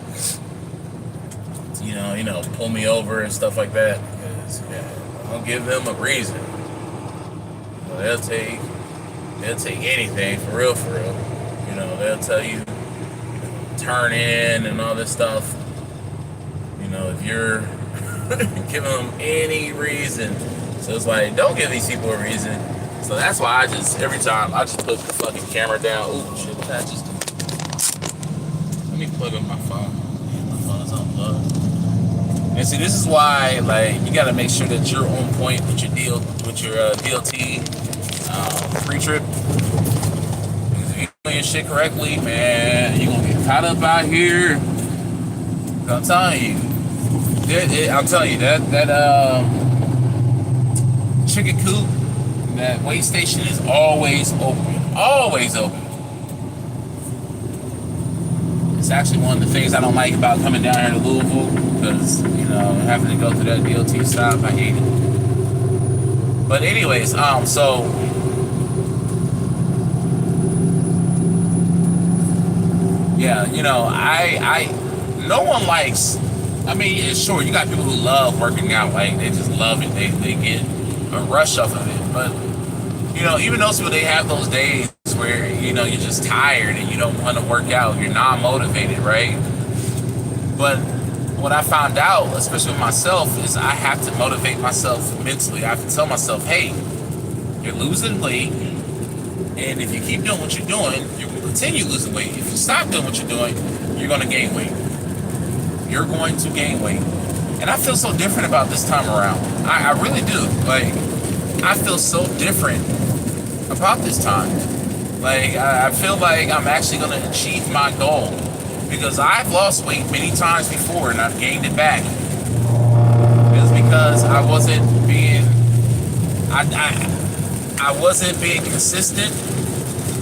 Pull me over and stuff like that. Because I'll give them a reason. They'll take anything for real, for real. They'll tell you turn in and all this stuff. If you're giving them any reason, so it's like don't give these people a reason. So that's why every time I just put the fucking camera down. Ooh, shit, what that just do? Let me plug in my phone. My phone's unplugged. And see, this is why, like, you gotta make sure that you're on point with your DLT pre-trip. Because if you do your shit correctly, man, you're gonna get caught up out here. I'm telling you, that chicken coop, that weigh station is always open. Always open. It's actually one of the things I don't like about coming down here to Louisville, because, having to go through that DOT stop, I hate it. But anyways, so yeah, no one likes, I mean, yeah, sure, you got people who love working out, like, they just love it. They get a rush off of it. But, even those people, they have those days where, you're just tired and you don't want to work out. You're not motivated, right? But what I found out, especially with myself, is I have to motivate myself mentally. I have to tell myself, hey, you're losing weight. And if you keep doing what you're doing, you're going to continue losing weight. If you stop doing what you're doing, you're going to gain weight. You're going to gain weight. And I feel so different about this time around. I really do. Like, I feel so different about this time. Like, I feel like I'm actually going to achieve my goal. Because I've lost weight many times before and I've gained it back. It's because I wasn't being... I wasn't being consistent,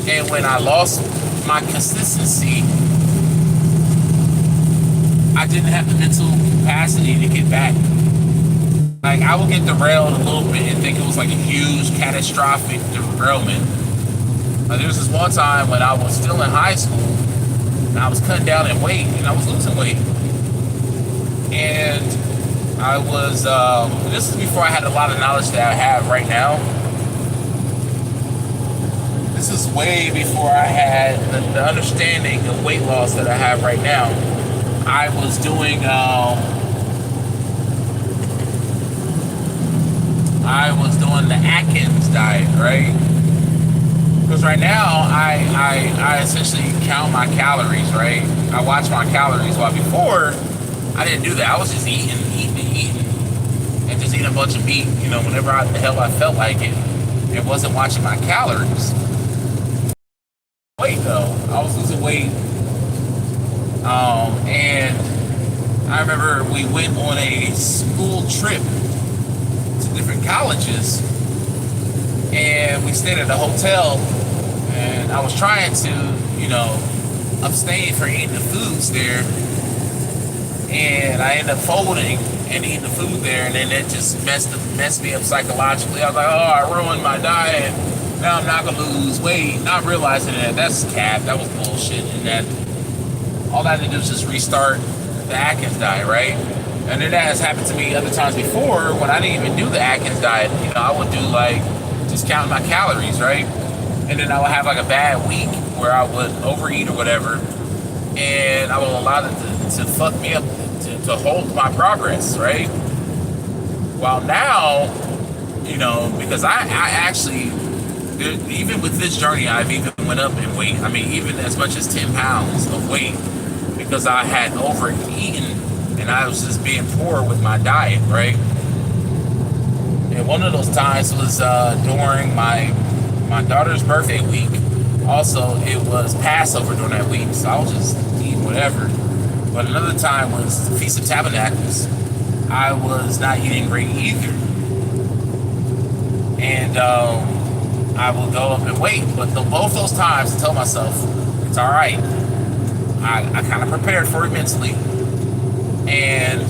and when I lost my consistency, I didn't have the mental capacity to get back. Like, I would get derailed a little bit and think it was like a huge catastrophic derailment. There was this one time when I was still in high school, and I was cutting down in weight, and I was losing weight. And I was, this is before I had a lot of knowledge that I have right now. This is way before I had the understanding of weight loss that I have right now. I was doing the Atkins diet, right? Because right now I essentially count my calories, right? I watch my calories, while before I didn't do that. I was just eating, and just eating a bunch of meat, whenever the hell I felt like it. It wasn't watching my calories. Weight though, I was losing weight, and I remember we went on a school trip to different colleges, and we stayed at a hotel, and I was trying to, abstain from eating the foods there, and I ended up folding and eating the food there, and then it just messed me up psychologically. I was like, oh, I ruined my diet. Now I'm not gonna lose weight, not realizing that that's cap, that was bullshit, and that all I had to do was just restart the Atkins diet, right? And then that has happened to me other times before when I didn't even do the Atkins diet. I would do like just counting my calories, right? And then I would have like a bad week where I would overeat or whatever, and I would allow it to fuck me up, to hold my progress, right? While now, because I actually, even with this journey, I've even went up in weight. I mean, even as much as 10 pounds of weight, because I had overeaten and I was just being poor with my diet, right? And one of those times was during my daughter's birthday week. Also, it was Passover during that week, so I was just eating whatever. But another time was the Feast of Tabernacles. I was not eating great either. And I will go up in weight, but both those times I tell myself it's all right. I kind of prepared for it mentally, and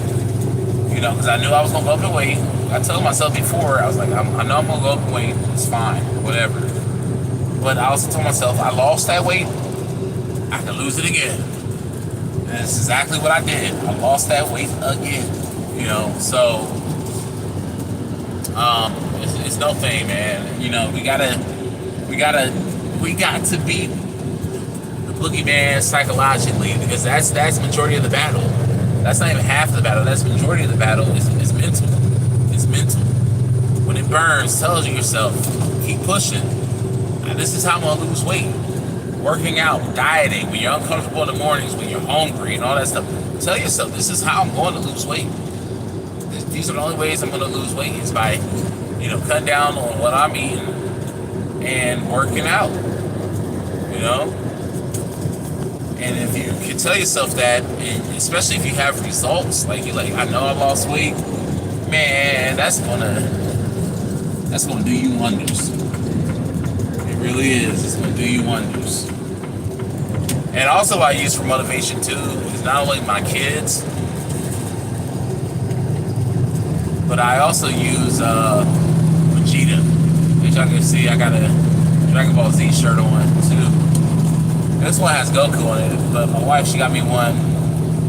because I knew I was gonna go up in weight. I told myself before, I was like, I know I'm gonna go up in weight. It's fine, whatever. But I also told myself, I lost that weight, I can lose it again. And that's exactly what I did. I lost that weight again. You know, so it's no thing, man. You know, we got to beat the boogeyman psychologically, because that's majority of the battle. That's not even half of the battle. That's majority of the battle is mental. It's mental. When it burns, tell yourself, keep pushing. This is how I'm gonna lose weight. Working out, dieting, when you're uncomfortable in the mornings, when you're hungry and all that stuff. Tell yourself, this is how I'm going to lose weight. These are the only ways I'm going to lose weight, is by, you know, cutting down on what I'm eating and working out. You know? And if you can tell yourself that, and especially if you have results, like you're like, I know I lost weight, man, that's gonna do you wonders. It really is. It's gonna do you wonders. And also, what I use for motivation too is not only my kids, but I also use Vegeta. As y'all can see, I got a Dragon Ball Z shirt on too. This one has Goku on it, but my wife, she got me one.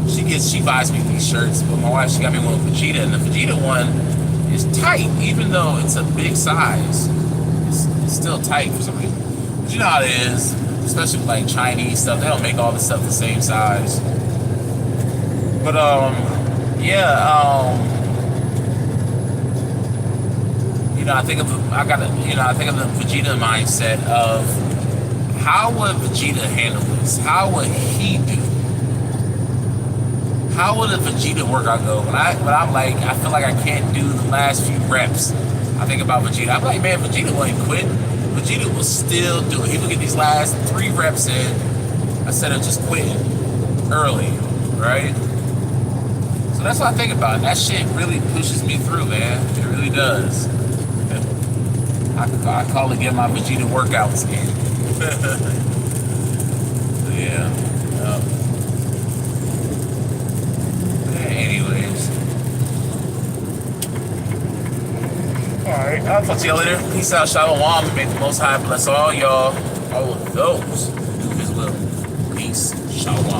She buys me these shirts, but my wife, she got me one with Vegeta, and the Vegeta one is tight, even though it's a big size. It's still tight for some reason. But you know how it is, especially with like Chinese stuff. They don't make all the stuff the same size. But you know, I think of the Vegeta mindset of, how would Vegeta handle this? How would he do? How would a Vegeta workout go? When I'm like, I feel like I can't do the last few reps, I think about Vegeta. I'm like, man, Vegeta won't quit. Vegeta will still do it. He will get these last 3 reps in instead of just quitting early, right? So that's what I think about. That shit really pushes me through, man. It really does. I call it get my Vegeta workouts in. Yeah. Anyways. Alright, I'll talk to y'all later. Peace out, shalom. May the Most High bless all y'all, all of those who do His will. Peace, shalom.